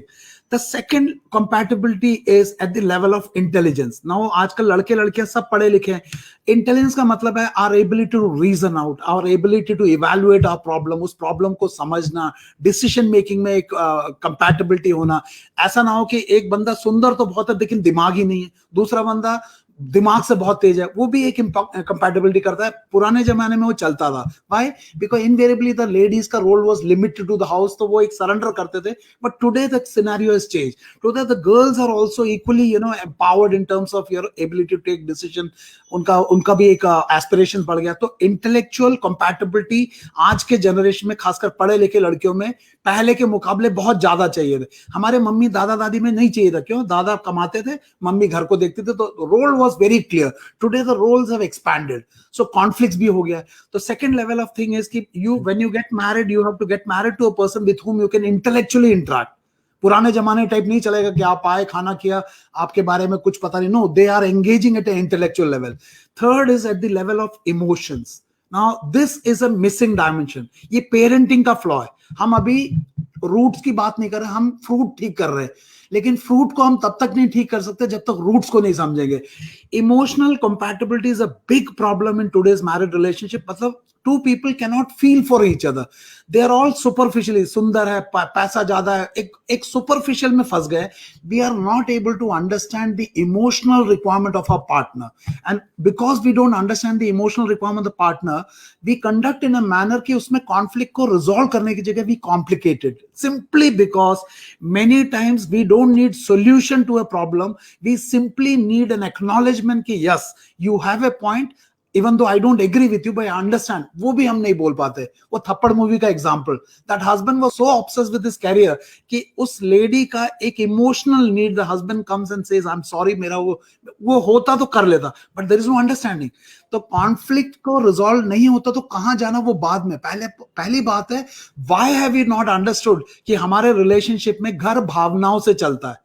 The second compatibility is at the level of intelligence. Now आजकल लड़के लड़कियां सब पढ़े लिखे हैं. इंटेलिजेंस का मतलब है our ability to reason out, our ability to evaluate our problem, उस प्रॉब्लम को समझना, डिसीजन मेकिंग में एक कंपैटिबिलिटी होना. ऐसा ना हो कि एक बंदा सुंदर तो बहुत है लेकिन दिमाग ही नहीं है, दूसरा बंदा दिमाग से बहुत तेज है, वो भी एक कंपैटिबिलिटी करता है. पुराने जमाने में वो चलता था. Why? Because invariably the ladies का role was limited to the house, तो वो एक सरेंडर करते थे. But today the scenario has change. Today the girls are also equally empowered in terms of your ability to take decision. उनका भी एक aspiration बढ़ गया. तो इंटेलेक्चुअल कंपैटिबिलिटी आज के जनरेशन में, खासकर पढ़े लिखे लड़कियों में, पहले के मुकाबले बहुत ज्यादा चाहिए थे. हमारे मम्मी दादा दादी में नहीं चाहिए था. क्यों? दादा कमाते थे, मम्मी घर को देखती थी, तो role was very clear. Today the roles have expanded, so conflicts भी हो गया. तो second level of thing is कि when you get married, you have to get married to a person with whom you can intellectually interact. पुराने जमाने type नहीं चलेगा कि आप आए, खाना किया, आपके बारे में कुछ पता नहीं. No, they are engaging at an intellectual level. Third is at the level of emotions. Now this is a missing dimension. ये पेरेंटिंग का फ्लॉ है. हम अभी रूट्स की बात नहीं कर रहे, हम फ्रूट ठीक कर रहे हैं. लेकिन फ्रूट को हम तब तक नहीं ठीक कर सकते जब तक रूट्स को नहीं समझेंगे. Emotional compatibility is a big problem in today's married relationship. मतलब two people can not feel for each other. They are all superficially, सुंदर है, पैसा ज्यादा है, एक सुपरफिशियल में फंस गए. We are not able to understand the emotional requirement of our partner. And because we don't understand the emotional requirement of the partner, we conduct in a manner कि उसमें कॉन्फ्लिक्ट को रिजॉल्व करने की जगह we complicated, simply because many times we don't need solution to a problem, we simply need an acknowledgement कि yes, you have a point, even though I don't agree with you, but I understand. वो भी हम नहीं बोल पाते. वो Thappad movie का example, that husband was so obsessed with his career कि उस लेडी का एक emotional need, the husband comes and says I am sorry, मेरा वो होता तो कर लेता, but there is no understanding. तो कॉन्फ्लिक्ट को रिजॉल्व नहीं होता तो कहां जाना, वो बाद में. पहली बात है, why have you not understood कि हमारे रिलेशनशिप में घर भावनाओं से चलता है.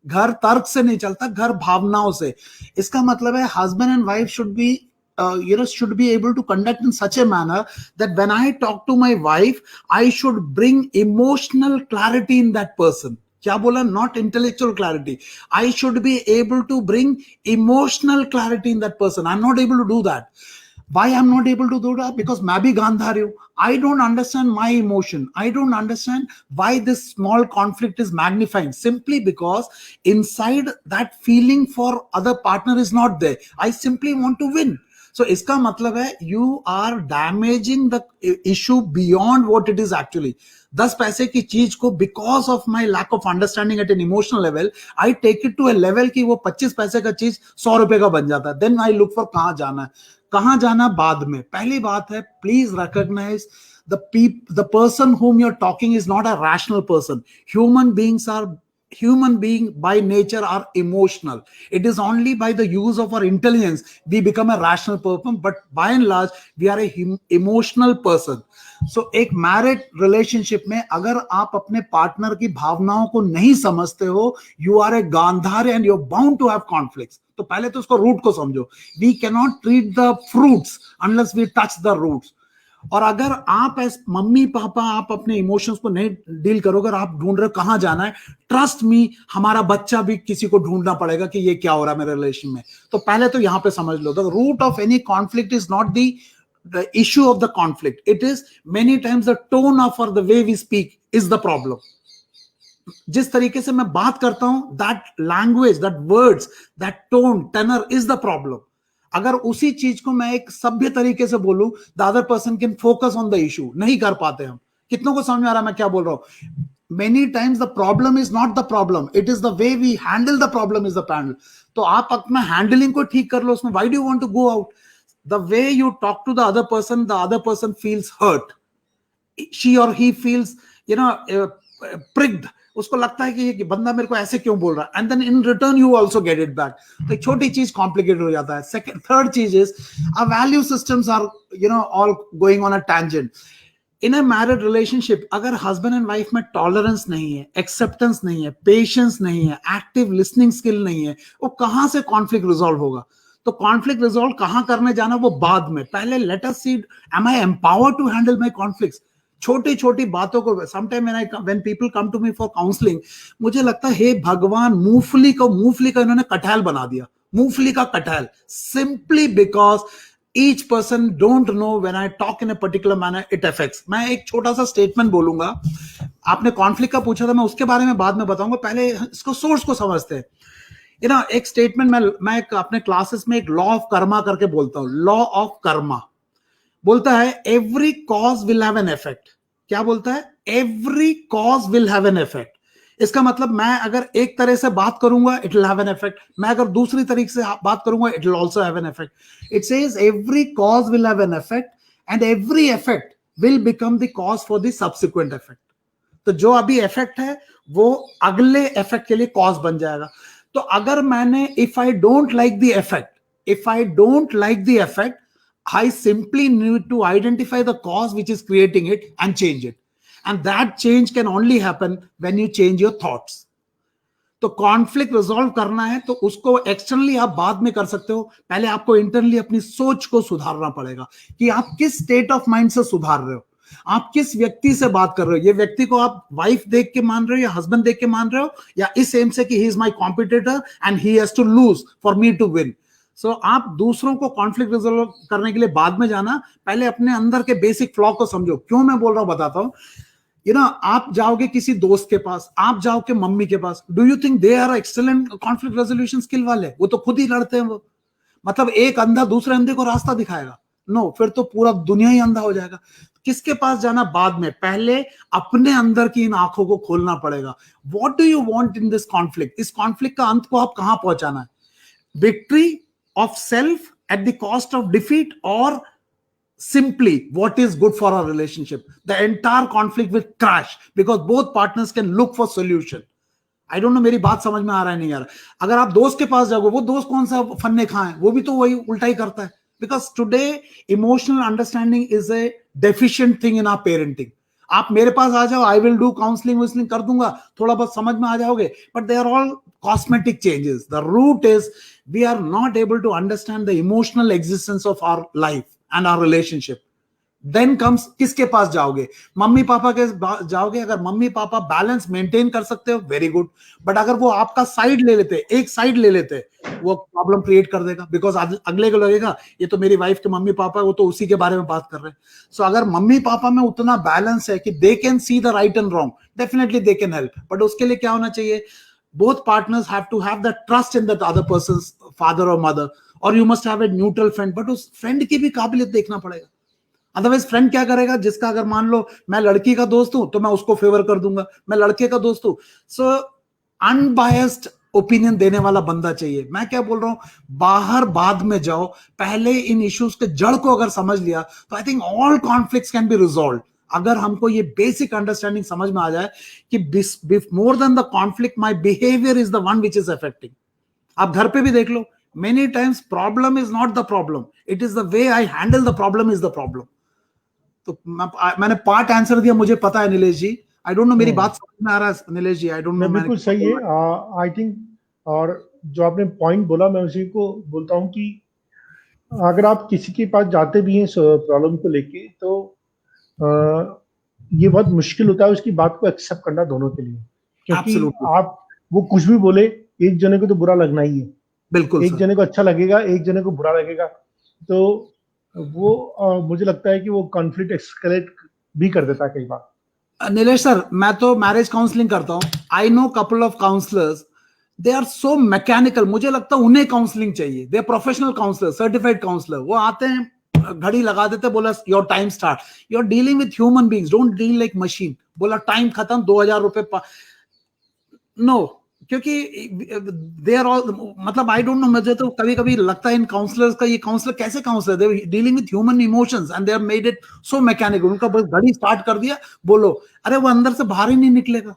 घर तर्क से नहीं चलता, घर भावनाओं से. इसका मतलब है husband and wife should be should be able to conduct in such a manner that when I talk to my wife, I should bring emotional clarity in that person. क्या बोला? Not intellectual clarity. I should be able to bring emotional clarity in that person. I am not able to do that. Why I'm not able to do that? Because मैं भी गांधारी हूं. I don't understand my emotion. I don't understand why this small conflict is magnifying, simply because inside that feeling for other partner is not there. I simply want to win. So इसका मतलब है you are damaging the issue beyond what it is actually. 10 पैसे की चीज को because of my lack of understanding at an emotional level, I take it to a level कि वो 25 पैसे का चीज 100 रुपए का बन जाता है. Then I look for कहां जाना है. कहां जाना बाद में. पहली बात है, please recognise the person whom you're talking is not a rational person. Human being by nature are emotional. It is only by the use of our intelligence we become a rational person, but by and large we are a emotional person. So एक married relationship में अगर आप अपने partner की भावनाओं को नहीं समझते हो, you are a Gandhar and you are bound to have conflicts. तो पहले तो उसको रूट को समझो. We can not treat the fruits unless we touch the roots. और अगर आप एज मम्मी पापा आप अपने इमोशंस को नहीं डील करोगे, अगर आप ढूंढ रहे हो कहां जाना है, ट्रस्ट मी, हमारा बच्चा भी किसी को ढूंढना पड़ेगा कि ये क्या हो रहा है मेरे रिलेशन में. तो पहले तो यहां पे समझ लो, the root of any conflict is not the issue of the conflict. It is many times the tone of or the way we speak is the problem. जिस तरीके से मैं बात करता हूं, that language, that words, that tone, tenor is the problem. अगर उसी चीज को मैं एक सभ्य तरीके से बोलूं, the other person can focus on the issue. नहीं कर पाते हम. कितनों को समझ में आ रहा है मैं क्या बोल रहा हूं? Many times the problem is not the problem. It is the way we handle the problem is the problem. तो आप अपना हैंडलिंग को ठीक कर लो उसमें. Why do you want to go out? The way you talk to the other person feels hurt. She or he feels, pricked. उसको लगता है कि ये बंदा मेरे को ऐसे क्यों बोल रहा है. And then in return you also get it back. तो एक छोटी चीज complicated हो जाता है. Third चीज is our value systems are, all going on a tangent. In a married relationship, अगर husband and wife में tolerance नहीं है, acceptance नहीं है, patience नहीं है, active listening skill नहीं है, वो कहां से conflict resolve होगा? तो कॉन्फ्लिक्ट रिजॉल्व कहां करने जाना वो बाद में. पहले let us see, am I empowered to handle my conflicts. छोटी छोटी बातों को sometime when people come to me for counselling, मुझे लगता है हे भगवान, मूंगफली का इन्होंने कटहल बना दिया. मूंगफली का कटहल, simply because each person don't know when I talk in a particular manner it affects. मैं एक छोटा सा स्टेटमेंट बोलूंगा. आपने कॉन्फ्लिक्ट का पूछा था, मैं उसके बारे में बाद में बताऊंगा. पहले इसको सोर्स को समझते हैं. एक स्टेटमेंट मैं अपने क्लासेस में एक लॉ ऑफ कर्मा करके बोलता हूं. लॉ ऑफ कर्मा बोलता है every cause will have an effect. क्या बोलता है? Every cause will have an effect. इसका मतलब मैं अगर एक तरह से बात करूंगा it will have an effect, मैं अगर दूसरी तरीके से बात करूंगा it will also have an effect. It says every cause will have an effect and every effect will become the cause for the subsequent effect. तो जो अभी इफेक्ट है वो अगले इफेक्ट के लिए कॉज बन जाएगा. तो अगर मैंने if I don't like the effect, I simply need to identify the cause which is creating it and change it. And that change can only happen when you change your thoughts. तो conflict resolve करना है तो उसको externally आप बाद में कर सकते हो. पहले आपको इंटरनली अपनी सोच को सुधारना पड़ेगा कि आप किस स्टेट ऑफ माइंड से सुधार रहे हो, आप किस व्यक्ति से बात कर रहे हो. ये व्यक्ति को आप वाइफ देख के मान रहे हो या हस्बैंड देख के मान रहे हो, या इस एम से कि he is my competitor and he has to lose for me to win. So आप दूसरों को कॉन्फ्लिक्ट रिजॉल्व करने के लिए बाद में जाना, पहले अपने अंदर के बेसिक फ्लॉ को समझो. क्यों मैं बोल रहा हूं बताता हूं. आप जाओगे किसी दोस्त के पास, आप जाओ के मम्मी के पास, do you think they are excellent conflict resolution skill वाले? वो तो खुद ही लड़ते हैं. वो मतलब एक अंधा दूसरे अंधे को रास्ता दिखाएगा? नो, फिर तो पूरा दुनिया ही अंधा हो जाएगा. किसके पास जाना? बाद में. पहले अपने अंदर की इन आंखों को खोलना पड़ेगा. What do you want in this conflict? इस कॉन्फ्लिक्ट का अंत को आप कहां पहुंचाना है? Victory of self at the cost of defeat, or simply what is good for our relationship? The entire conflict will crash because both partners can look for solution. I don't know मेरी बात समझ में आ रहा है नहीं आ रहा. अगर आप दोस्त के पास जाओगे, वो दोस्त कौन सा फन्ने खाए, वो भी तो वही उल्टा ही करता है. Because today emotional understanding is a deficient thing in our parenting. आप मेरे पास आ जाओ, आई विल डू काउंसलिंग वाउंसलिंग कर दूंगा, थोड़ा बहुत समझ में आ जाओगे, but they are all cosmetic changes. The root is we are not able to understand the emotional existence of our life and our relationship. Then comes किसके पास जाओगे, मम्मी पापा के जाओगे। अगर मम्मी पापा बैलेंस मेंटेन कर सकते हो very good, but अगर वो आपका साइड ले लेते, एक साइड ले लेते, वो प्रॉब्लम क्रिएट कर देगा, बिकॉज अगले को लगेगा ये तो मेरी वाइफ के मम्मी पापा है, वो तो उसी के बारे में बात कर रहे हैं। सो अगर मम्मी पापा में उतना बैलेंस है कि they can see the right and wrong, definitely they can help, but उसके लिए क्या होना चाहिए, both partners have to have that trust in that other person's father or mother, or you must have a neutral friend, but उस friend की भी काबिलियत देखना पड़ेगा। अदरवाइज फ्रेंड क्या करेगा, जिसका अगर मान लो मैं लड़की का दोस्त हूं तो मैं उसको फेवर कर दूंगा, मैं लड़के का दोस्त हूं। सो अनबायस्ड ओपिनियन देने वाला बंदा चाहिए। मैं क्या बोल रहा हूं, बाहर बाद में जाओ, पहले इन इश्यूज के जड़ को अगर समझ लिया तो I think all conflicts can be resolve. अगर हमको ये बेसिक अंडरस्टैंडिंग समझ में आ जाए कि more than the conflict my behaviour is the one which is affecting. आप घर पे भी देख लो, many times problem is not the problem, it is the way I handle the problem is the problem. तो मैंने पार्ट आंसर दिया, मुझे पता है Nilesh ji, I don't know मेरी बात समझ में आ रहा है Nilesh ji, I don't know. बिल्कुल सही है, आई थिंक। और जो आपने पॉइंट बोला मैं उसी को बोलता हूँ कि अगर आप किसी के पास जाते भी हैं प्रॉब्लम को लेके, तो ये बहुत मुश्किल होता है उसकी बात को एक्सेप्ट करना दोनों के लिए, क्योंकि Absolutely. आप वो कुछ भी बोले, एक जने को तो बुरा लगना ही है, बिल्कुल एक जने को अच्छा लगेगा, एक जने को बुरा लगेगा। तो वो मुझे लगता है कि वो कॉन्फ्लिक्ट एक्सकेलेट भी कर देता है कई बार। नीलेश सर, मैं तो मैरिज काउंसलिंग करता हूँ, I know couple of counsellors, they are so mechanical, मुझे लगता है उन्हें काउंसलिंग चाहिए, they are professional counsellor, certified counsellor. वो आते हैं, घड़ी लगा देते, बोला your time start, you are dealing with human beings, don't deal like machine, बोला टाइम खत्म, 2000 रुपए नो, क्योंकि दे आर ऑल, मतलब आई डोंट नो, मुझे तो कभी कभी लगता है इन काउंसलर्स का, ये काउंसलर कैसे counsellor, they dealing with human emotions and they have made it so mechanical. उनका बस घड़ी स्टार्ट कर दिया, बोलो, अरे वो अंदर से बाहर ही नहीं निकलेगा।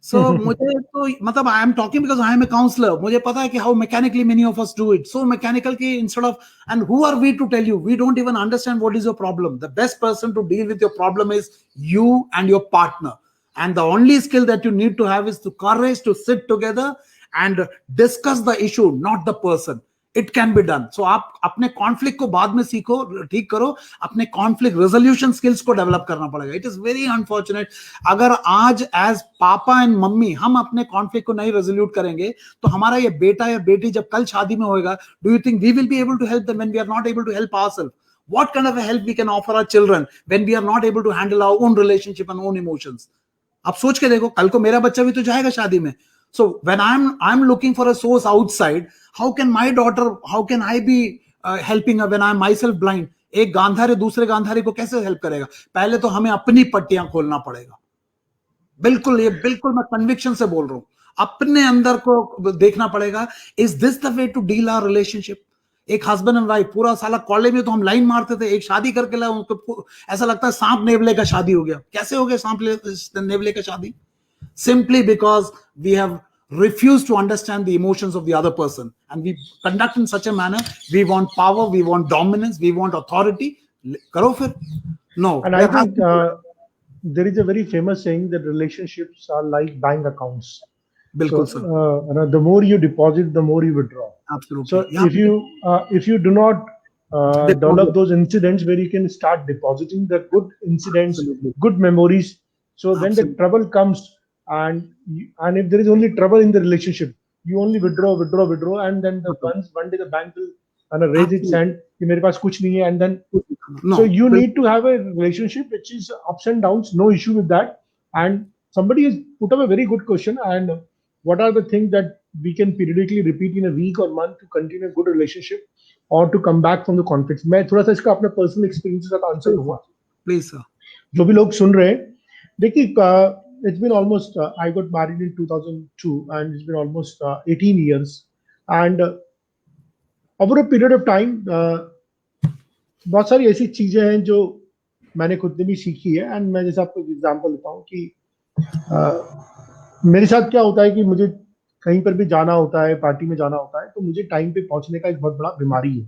सो मुझे तो मतलब I am talking because I am a counsellor, मुझे पता है कि how mechanically many of us do it, so mechanical की instead of, and who are we to tell you, we don't even understand what is your problem. The best person to deal with your problem is you and your partner, and the only skill that you need to have is the courage to sit together and discuss the issue, not the person. It can be done. So आप अपने conflict को बाद में सीखो, ठीक करो, अपने conflict resolution skills को डेवलप करना पड़ेगा। इट इज वेरी अनफॉर्चुनेट, अगर आज एज पापा एंड मम्मी हम अपने कॉन्फ्लिक्ट को नहीं रेजोल्यूट करेंगे तो हमारा ये बेटा या बेटी जब कल शादी में होएगा, do you think we will be able to help them when we are not able to help ourself? What kind of a help we can offer our children when we are not able to handle our own relationship and own emotions? आप सोच के देखो, कल को मेरा बच्चा भी तो जाएगा शादी में। So when I'm looking for a source outside, how can my daughter, how can I be helping her when I'm myself blind? एक गांधारी दूसरे गांधारी को कैसे हेल्प करेगा? पहले तो हमें अपनी पट्टियां खोलना पड़ेगा। बिल्कुल, ये बिल्कुल मैं कन्विक्शन से बोल रहा हूं, अपने अंदर को देखना पड़ेगा, is this the way to deal our relationship? एक हस्बैंड एंड वाइफ, पूरा साला कॉलेज में तो हम लाइन मारते थे, एक शादी करके लाए, उनको ऐसा लगता है सांप नेवले का शादी हो गया। कैसे हो गया सांप नेवले का शादी? Simply because we have refused to understand the emotions of the other person, and we conduct in such a manner, we want power, we want dominance, we want authority. करो फिर। No. And I think there is a very famous saying that relationships are like bank accounts. बिल्कुल So sir, the more you deposit, the more you withdraw. absolutely. So if you do not develop those incidents where you can start depositing the good incidents, Absolutely. good memories, so when the Absolutely. trouble comes, and if there is only trouble in the relationship, you only withdraw, and then one day the bank will raise its hand कि मेरे पास कुछ नहीं है, and then No. so you need to have a relationship which is ups and downs, no issue with that. And somebody has put up a very good question, and what are the things that we can periodically repeat in a week or month to continue a good relationship or to come back from the conflicts? मैं थोड़ा सा इसका अपने personal experience के साथ answer दूंगा। Please sir. जो भी लोग सुन रहे हैं, देखिए, it's been almost I got married in 2002 and it's been almost 18 years, and over a period of time बहुत सारी ऐसी चीजें हैं जो मैंने खुद ने भी सीखी है। एंड मैं जैसे आपको एग्जांपल देता हूँ कि मेरे साथ क्या होता है कि मुझे कहीं पर भी जाना होता है, पार्टी में जाना होता है, तो मुझे टाइम पे पहुंचने का एक बहुत बड़ा बीमारी है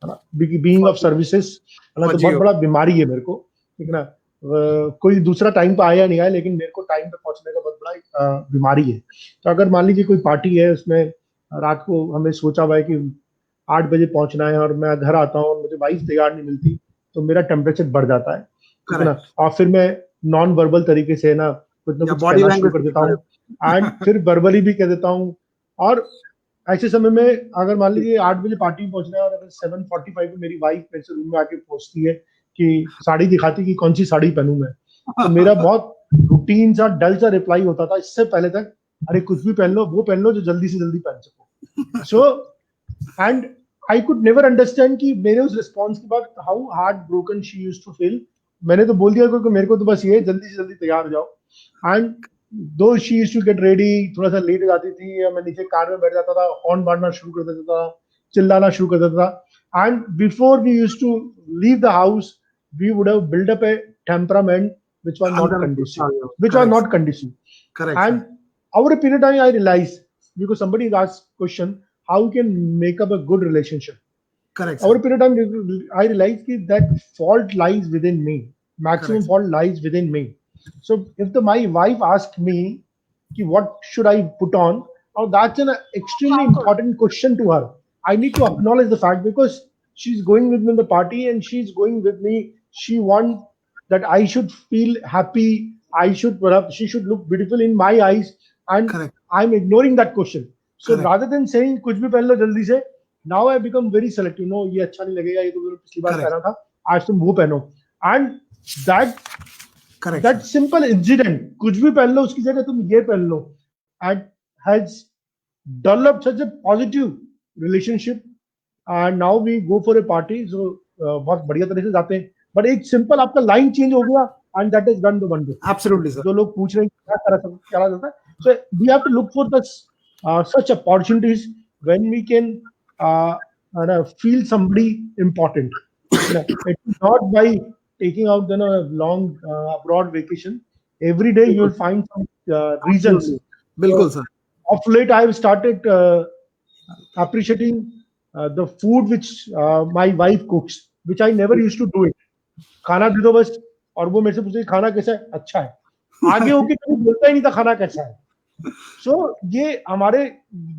ना, बीइंग ऑफ सर्विसेज, तो बहुत बड़ा बीमारी है मेरे को, ठीक है ना। कोई दूसरा टाइम पे आया नहीं आया, लेकिन मेरे को टाइम पे पहुंचने का बहुत बड़ा बीमारी है। तो अगर मान लीजिए कोई पार्टी है, उसमें रात को हमें सोचा हुआ है कि 8 बजे पहुंचना है और मैं घर आता हूँ और मुझे वाइफ तैयार नहीं मिलती, तो मेरा टेम्परेचर बढ़ जाता है, ठीक है ना। करेक्ट, और फिर मैं नॉन वर्बल तरीके से ना कुछ ना या कुछ बॉडी कहना शुरू लैंग्वेज कर देता दिखा हूँ, एंड रहे फिर वर्बली भी कह देता हूँ। और ऐसे समय में अगर मान लीजिए 8 बजे पार्टी में पहुंचना है और अगर 7:45 में मेरी वाइफ मेरे से रूम में आके पूछती है कि साड़ी दिखाती कि कौन सी साड़ी पहनूं मैं, तो मेरा बहुत रूटीन सा डल सा रिप्लाई होता था इससे पहले तक, अरे कुछ भी पहन लो, वो पहन लो जो जल्दी से जल्दी पहन सको। So and I could never understand कि मेरे उस रिस्पॉन्स के बाद how heart broken she used to feel. मैंने तो बोल दिया कि मेरे को तो बस ये जल्दी से जल्दी तैयार हो जाओ। And though she used to get ready, थोड़ा सा लेट हो जाती थी, या मैं नीचे कार में बैठ जाता था, हॉर्न मारना शुरू कर देता था, चिल्लाना शुरू कर देता था। And before we used to leave the house, we would have build up a temperament which was not अंदर conducive, which was correct, not conducive. Correct sir, And over a period of time, I realized, because somebody asked question, how you can make up a good relationship. Correct Over sir, a period of time, I realized that fault lies within me. Maximum correct, fault lies within me. So if my wife asked me, what should I put on? Now that's an extremely important question to her. I need to acknowledge the fact, because she's going with me in the party and she's going with me. She wants that I should feel happy. She should look beautiful in my eyes, and correct, I'm ignoring that question. So correct, rather than saying कुछ भी पहन लो जल्दी से, now I become very selective. No, ये अच्छा नहीं लगेगा, ये तो मैंने पिछली बार करेक्ट, पहना था, आज तुम वो पहनो। And that correct that sir, simple incident, कुछ भी पहन लो उसकी जगह तुम ये पहन लो, and has developed such a positive relationship. And now we go for a party, so बहुत बढ़िया तरह से जाते हैं। बट एक सिंपल आपका लाइन चेंज हो गया, and that is done the wonder. Absolutely sir, जो लोग पूछ रहे हैं क्या करा जाता है, so we have to look for the such opportunities when we can feel somebody important. You know, it's not by taking out a long abroad vacation. Every day you will find some reasons. Absolutely, So बिल्कुल sir, of late I have started appreciating the food which my wife cooks, which I never used to do it. खाना दे दो बस, और वो मेरे से पूछे खाना कैसा है, अच्छा है। आगे होके कभी बोलता ही नहीं था खाना कैसा है। सो ये हमारे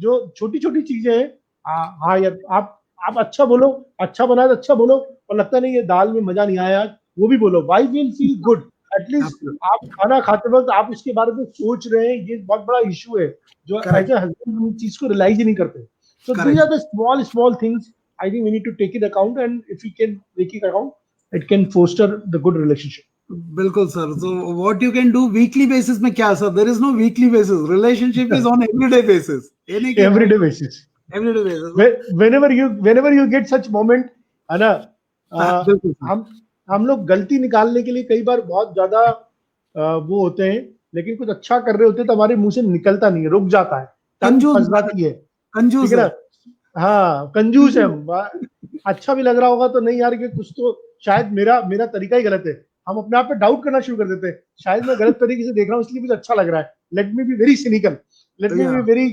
जो छोटी छोटी चीजें हैं, हाँ यार, आप अच्छा बोलो, अच्छा बना तो अच्छा बोलो, और लगता नहीं ये दाल में मजा नहीं आया यार, वो भी बोलो, wife will feel good. At least आप खाना खाते वक्त आप इसके बारे में सोच रहे हैं, ये बहुत बड़ा इशू है जो करेक्ट, एज ए हस्बैंड चीज को रियलाइज ही नहीं करते। So these correct, are the small small things, I think we need to take it account, and if you can take it account, it can foster the good relationship. बिल्कुल sir. So what you can do weekly basis में क्या sir? There is no weekly basis, relationship is on everyday basis, ये नहीं कि Everyday basis. Everyday basis. Whenever you get such moment, है ना, बिल्कुल sir, हम लोग गलती निकालने के लिए कई बार बहुत ज्यादा वो होते हैं, लेकिन कुछ अच्छा कर रहे होते हैं तो हमारे मुंह से निकलता नहीं है, रुक जाता है, टंग कंजूस फंस जाती है, कंजूस ठीक है है। ना। हाँ, कंजूस है हम। अच्छा भी लग रहा होगा तो नहीं यार, कि कुछ तो शायद मेरा मेरा तरीका ही गलत है। हम अपने आप पे डाउट करना शुरू कर देते हैं, शायद मैं गलत तरीके से देख रहा हूँ इसलिए मुझे अच्छा लग रहा है। Let me be very cynical, let me be या वेरी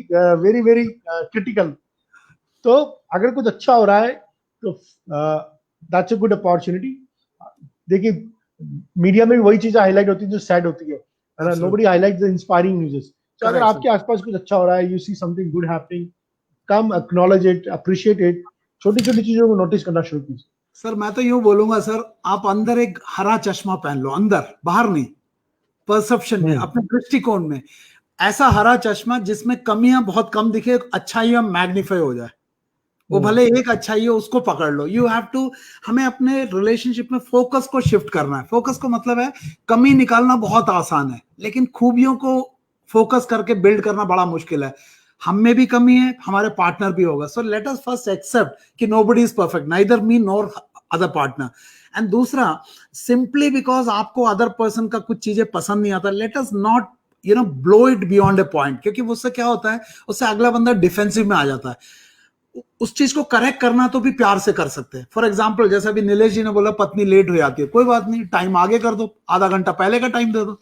वेरी वेरी क्रिटिकल। तो अगर कुछ अच्छा हो रहा है तो दैट्स अ गुड अपॉर्चुनिटी। देखिए, मीडिया में भी वही चीजें हाईलाइट होती है जो सैड होती है ना। Nobody highlight the inspiring news. तो अगर करेक्ट आपके आसपास कुछ अच्छा हो रहा है, you see something good happening, come acknowledge it, appreciate it, छोटी छोटी चीजों को नोटिस करना शुरू कीजिए। सर। मैं तो यूं बोलूंगा सर, आप अंदर एक हरा चश्मा पहन लो, अंदर, बाहर नहीं, परसेप्शन में, अपने दृष्टिकोण में, ऐसा हरा चश्मा जिसमें कमियां बहुत कम दिखे, अच्छाइयां मैग्नीफाई हो जाए। वो भले एक अच्छाई है, उसको पकड़ लो। यू हैव टू, हमें अपने रिलेशनशिप में फोकस को शिफ्ट करना है। फोकस को मतलब है, कमी निकालना बहुत आसान है, लेकिन खूबियों को फोकस करके बिल्ड करना बड़ा मुश्किल है। हम में भी कमी है, हमारे पार्टनर भी होगा। So let us first accept कि nobody is perfect, neither me nor other partner. And दूसरा, सिंपली बिकॉज आपको अदर पर्सन का कुछ चीजें पसंद नहीं आता, let us not blow it beyond a point, क्योंकि उससे क्या होता है, उससे अगला बंदा डिफेंसिव में आ जाता है। उस चीज को करेक्ट करना तो भी प्यार से कर सकते हैं। फॉर एग्जाम्पल, जैसे अभी नीलेश जी ने बोला पत्नी लेट हो जाती है, कोई बात नहीं, टाइम आगे कर दो, आधा घंटा पहले का टाइम दे दो,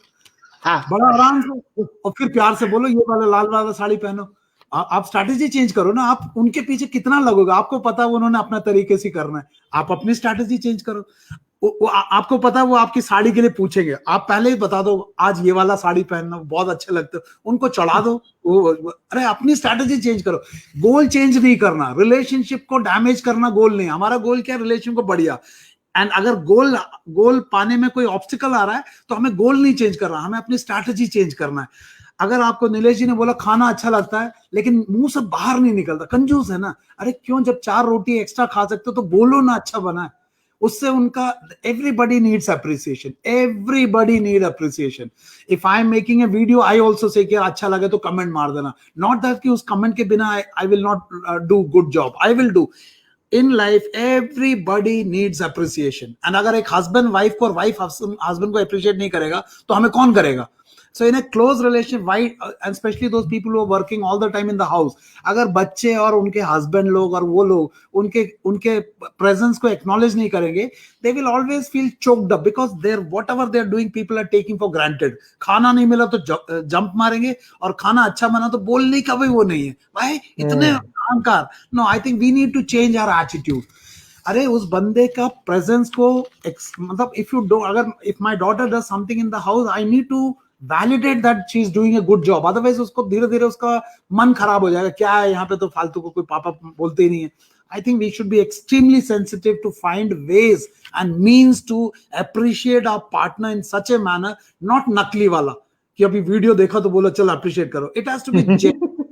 बड़ा आराम से, और फिर प्यार से बोलो ये वाला लाल वाला साड़ी पहनो। आप स्ट्रैटेजी चेंज करो ना। आप उनके पीछे कितना लगोगे, आपको पता है उन्होंने अपना तरीके से करना है, आप अपनी स्ट्रैटेजी चेंज करो। आपको पता है वो आपकी साड़ी के लिए पूछेंगे, आप पहले ही बता दो आज ये वाला साड़ी पहनना बहुत अच्छे लगते हो, उनको चढ़ा दो। अरे अपनी स्ट्रैटेजी चेंज करो। गोल चेंज नहीं करना, रिलेशनशिप को डैमेज करना गोल नहीं। हमारा गोल क्या है, रिलेशन को बढ़िया। एंड अगर गोल पाने में कोई ऑब्स्टिकल आ रहा है तो हमें गोल नहीं चेंज करना, हमें अपनी स्ट्रैटेजी चेंज करना है। अगर आपको नीलेश जी ने बोला खाना अच्छा लगता है लेकिन मुंह से बाहर नहीं निकलता, कंजूस है ना। अरे क्यों, जब 4 रोटी एक्स्ट्रा खा सकते हो तो बोलो ना अच्छा बना है। उससे उनका everybody needs appreciation, everybody need appreciation. If I am making a video I also say कि अच्छा लगे तो कमेंट मार देना, नॉट दैट कि उस कमेंट के बिना I will not do good job, I will do. In life everybody needs appreciation, and अगर एक हस्बैंड वाइफ को और वाइफ हस्बैंड को अप्रिशिएट नहीं करेगा तो हमें कौन करेगा? So in a close relationship, why and especially those people who are working all the time in the house, अगर बच्चे और उनके हस्बैंड लोग और वो लोग उनके प्रेजेंस को एक्नॉलेज नहीं करेंगे, they will always feel choked up because they're whatever they're doing people are taking for granted. खाना नहीं मिला तो जंप मारेंगे और खाना अच्छा बना तो बोलने का भी वो नहीं है, भाई इतने अहंकार। No, I think we need to change our attitude. अरे उस बंदे का प्रेजेंस को मतलब इफ यू डू, अगर if my daughter does something in the house I need to validate that she is doing a good job, otherwise उसको धीरे धीरे उसका मन खराब हो जाएगा, क्या है यहाँ पे तो फालतू को कोई पापा बोलते ही नहीं है। I think we should be extremely sensitive to find ways and means to appreciate our partner in such a manner, not नकली वाला कि अभी वीडियो देखा तो बोलो चलो अप्रिशिएट करो। It has to be genuine.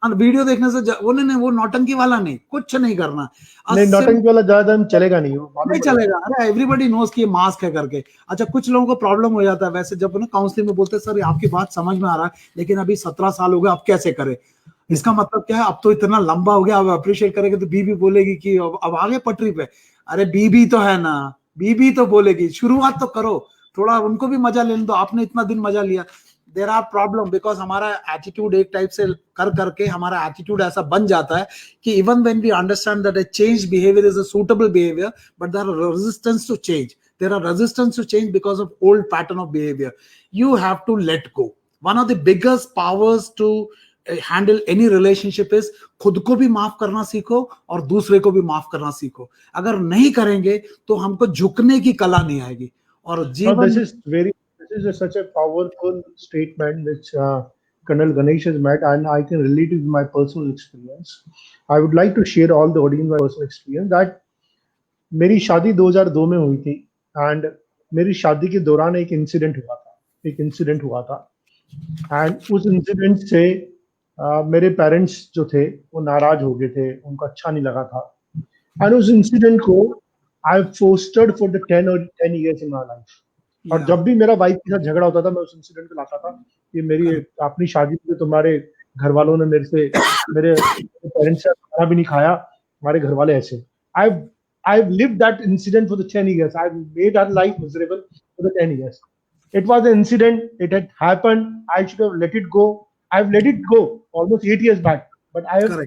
Video देखने से वो नहीं, वो नौटंकी वाला नहीं, कुछ नहीं करना। नहीं, नौटंकी वाला ज्यादा टाइम चलेगा नहीं, वो नहीं चलेगा। अरे एवरीबॉडी नोज कि ये मास्क है करके। अच्छा, कुछ लोगों को प्रॉब्लम हो जाता है वैसे, जब ना काउंसलिंग में बोलते हैं सर आपकी बात समझ में आ रहा है लेकिन अभी 17 साल हो गए, अब कैसे करें? इसका मतलब क्या है, अब तो इतना लंबा हो गया, अब अप्रिशिएट करेंगे तो बीबी बोलेगी कि अब आगे पटरी पे। अरे बीबी तो है ना, बीबी तो बोलेगी, शुरुआत तो करो, थोड़ा उनको भी मजा लेने दो, आपने इतना दिन मजा लिया। देयर आर प्रॉब्लम बिकॉज हमारा एटीट्यूड एक टाइप से कर करके हमारा एटीट्यूड ऐसा बन जाता है कि even when we understand that a change behaviour is a suitable behaviour, but there are resistance to change, there are resistance to change because of old pattern of behaviour. You have to let go. One of the biggest powers to handle any relationship is खुद को भी माफ करना सीखो और दूसरे को भी माफ करना सीखो। अगर नहीं करेंगे तो हमको झुकने की कला नहीं आएगी और जीवन। This is such a powerful statement which Colonel Ganesh has made, and I can relate it with my personal experience. I would like to share all the audience my personal experience that मेरी शादी 2002 में हुई थी, and मेरी शादी के दौरान एक इंसिडेंट हुआ था and उस इंसिडेंट से मेरे पेरेंट्स जो थे वो नाराज हो गए थे, उनको अच्छा नहीं लगा था, and उस इंसिडेंट को I fostered for the 10 years in my life. और जब भी मेरा वाइफ के साथ झगड़ा होता था मैं उस इंसिडेंट को लाता था कि मेरी अपनी शादी में तुम्हारे घर वालों ने मेरे पेरेंट्स से खाना भी नहीं खाया, हमारे घर वाले ऐसे। I've lived that incident for the 10 years. I've made our life miserable for the 10 years. It was an incident. It had happened. I should have let it go. I've let it go almost 8 years back, but I have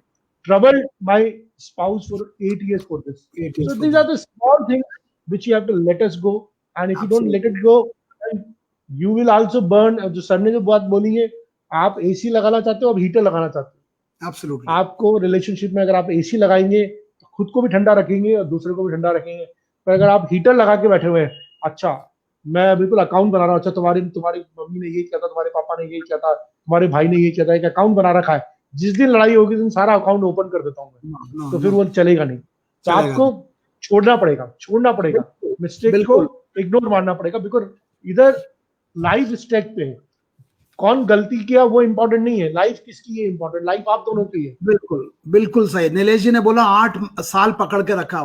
troubled my spouse for 8 years for this. So these are the small things which you have to let us go. And if you don't let it go, then you will also burn. जो sir ने जो बात बोली है, आप AC लगाना चाहते हो, अब हीटर लगाना चाहते हो। Absolutely. आपको रिलेशनशिप में अगर आप एसी लगाएंगे तो खुद को भी ठंडा रखेंगे और दूसरे को भी ठंडा रखेंगे। पर अगर आप हीटर लगा के बैठे हुए हैं, अच्छा मैं बिल्कुल अकाउंट बना रहा हूँ, अच्छा तुम्हारी मम्मी ने ये किया था, तुम्हारे पापा ने ये किया था, तुम्हारे भाई ने ये किया था, एक अकाउंट बना रखा है, जिस दिन लड़ाई होगी उस दिन सारा अकाउंट ओपन कर देता हूँ मैं, तो फिर वो चलेगा नहीं। तो आपको छोड़ना पड़ेगा मिस्टेक को इग्नोर मारना पड़ेगा, बिकॉज इधर लाइफ स्टेक पे है, कौन गलती किया वो इंपॉर्टेंट नहीं है, लाइफ किसकी है इंपॉर्टेंट, लाइफ आप दोनों की है। बिल्कुल सही। नीलेश जी ने बोला 8 साल पकड़ के रखा,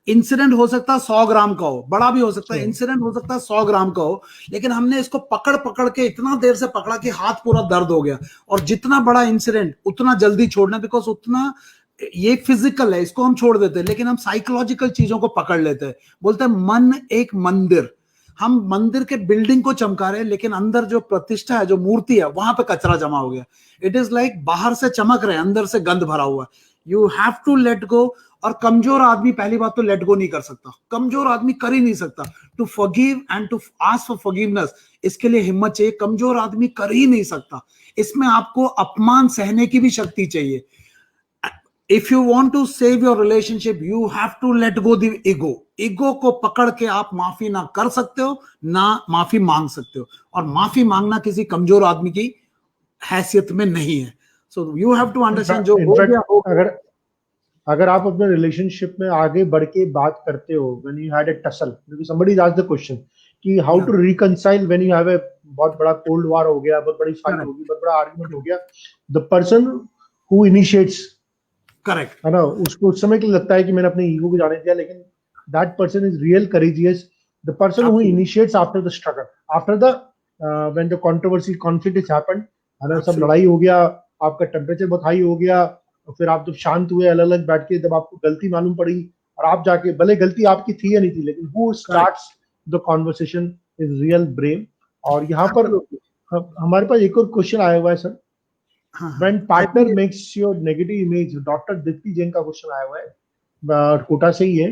इंसिडेंट हो सकता है 100 ग्राम का हो, बड़ा भी हो सकता है, इंसिडेंट हो सकता है 100 ग्राम का हो, लेकिन हमने इसको पकड़ के इतना देर से पकड़ा कि हाथ पूरा दर्द हो गया। और जितना बड़ा इंसिडेंट उतना जल्दी छोड़ना, बिकॉज उतना ये फिजिकल है, इसको हम छोड़ देते हैं, लेकिन हम साइकोलॉजिकल चीजों को पकड़ लेते हैं। बोलते हैं मन एक मंदिर, हम मंदिर के बिल्डिंग को चमका रहे हैं लेकिन अंदर जो प्रतिष्ठा है, जो मूर्ति है, वहां पे कचरा जमा हो गया। इट इज लाइक बाहर से चमक रहे हैं, अंदर से गंद भरा हुआ है। You have to let go. और कमजोर आदमी पहली बात तो लेट गो नहीं कर सकता, कमजोर आदमी कर ही नहीं सकता। To forgive and to ask for forgiveness, इसके लिए हिम्मत चाहिए, कमजोर आदमी कर ही नहीं सकता। इसमें आपको अपमान सहने की भी शक्ति चाहिए। If you want to save your relationship, you have to let go the ego. Ego को पकड़ के आप माफी ना कर सकते हो, ना माफी मांग सकते हो, और माफी मांगना किसी कमजोर आदमी की हैसियत में नहीं है। So you have to understand जो हो गया। अगर आप अपने रिलेशनशिप में आगे बढ़ के बात करते हो, when you had a tussle, maybe somebody asked the question कि how Yeah, to reconcile when you have a बहुत बड़ा कोल्ड वार हो गया, बहुत बड़ी फाइट correct, हो गई, बहुत बड़ा आर्गुमेंट हो गया, the person who initiates, correct. है ना, उसको उस समय के लिए लगता है कि मैंने अपने ईगो को जाने दिया, लेकिन that person is real courageous, the person who Absolutely, initiates after the struggle, after the when the controversy conflict is happened, है ना, सब absolutely, लड़ाई हो गया, आपका टेम्परेचर बहुत हाई हो गया, और फिर आप जब शांत हुए अलग अलग बैठ के, जब आपको गलती मालूम पड़ी, और आप जाके, भले गलती आपकी थी या नहीं थी, लेकिन who correct. Starts the conversation is real brave. और यहाँ पर Absolutely. हमारे पास एक और क्वेश्चन आया हुआ है सर, हाँ हाँ, when I partner think makes your negative image, doctor Deepti Jain का क्वेश्चन आया हुआ है, कोटा से ही है,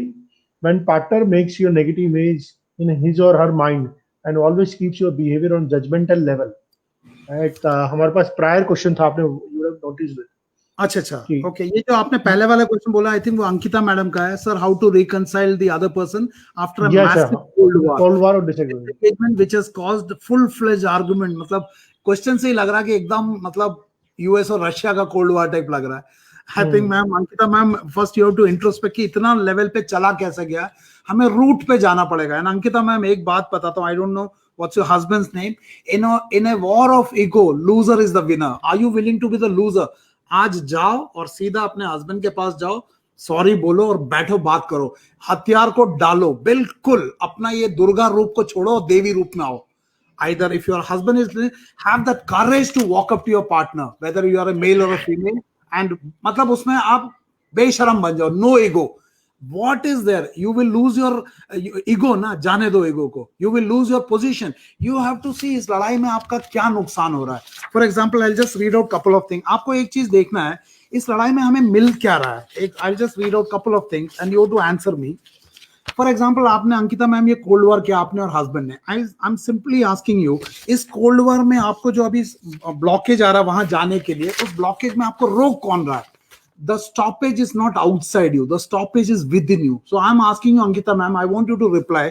when partner makes your negative image in his or her mind and always keeps your behavior on judgmental level, एक हमारे पास प्रायर क्वेश्चन था, आपने यू हैव नोटिस अच्छा अच्छा, कि ओके, ये जो आपने पहले वाला क्वेश्चन बोला, आई थिंक वो अंकिता मैडम का है, sir, how to reconcile the other person after a yes massive cold war cold war और disagreement, engagement which has caused full fledged argument. मतलब क्वेश्चन से ही लग रहा है कि एकदम मतलब यूएस और रशिया का कोल्ड वॉर टाइप लग रहा है। I think ma'am, Ankita ma'am, first you have to introspect कि इतना लेवल पे चला कैसे गया, हमें रूट पे जाना पड़ेगा। एंड अंकिता मैम, एक बात बताता हूँ, I don't know what's your husband's name, in a war of ego loser is the winner. Are you willing to be the loser? आज जाओ और सीधा अपने हस्बैंड के पास जाओ, सॉरी बोलो और बैठो, बात करो, हथियार को डालो, बिल्कुल अपना ये दुर्गा रूप को छोड़ो, देवी रूप में आओ। Either if your husband is, have that courage to walk up to your partner, whether you are a male or a female, and मतलब उसमें आप बेशरम बन जाओ, no ego. What is there? You will lose your ego ना, जाने दो ego को, you will lose your position. You have to see इस लड़ाई में आपका क्या नुकसान हो रहा है। For example, I'll just read out couple of things. आपको एक चीज देखना है, इस लड़ाई में हमें मिल क्या रहा है। एक I'll just read out couple of things and you have to answer me. For example, आपने अंकिता मैम ये कोल्ड वॉर किया, आपने और हस्बैंड ने, I am simply asking you, इस कोल्ड वॉर में आपको जो अभी ब्लॉकेज आ रहा है वहां जाने के लिए, उस ब्लॉकेज में आपको रोक कौन रहा है? The stoppage is not outside you, the stoppage is within you. So I am asking you Ankita ma'am, I want you to reply,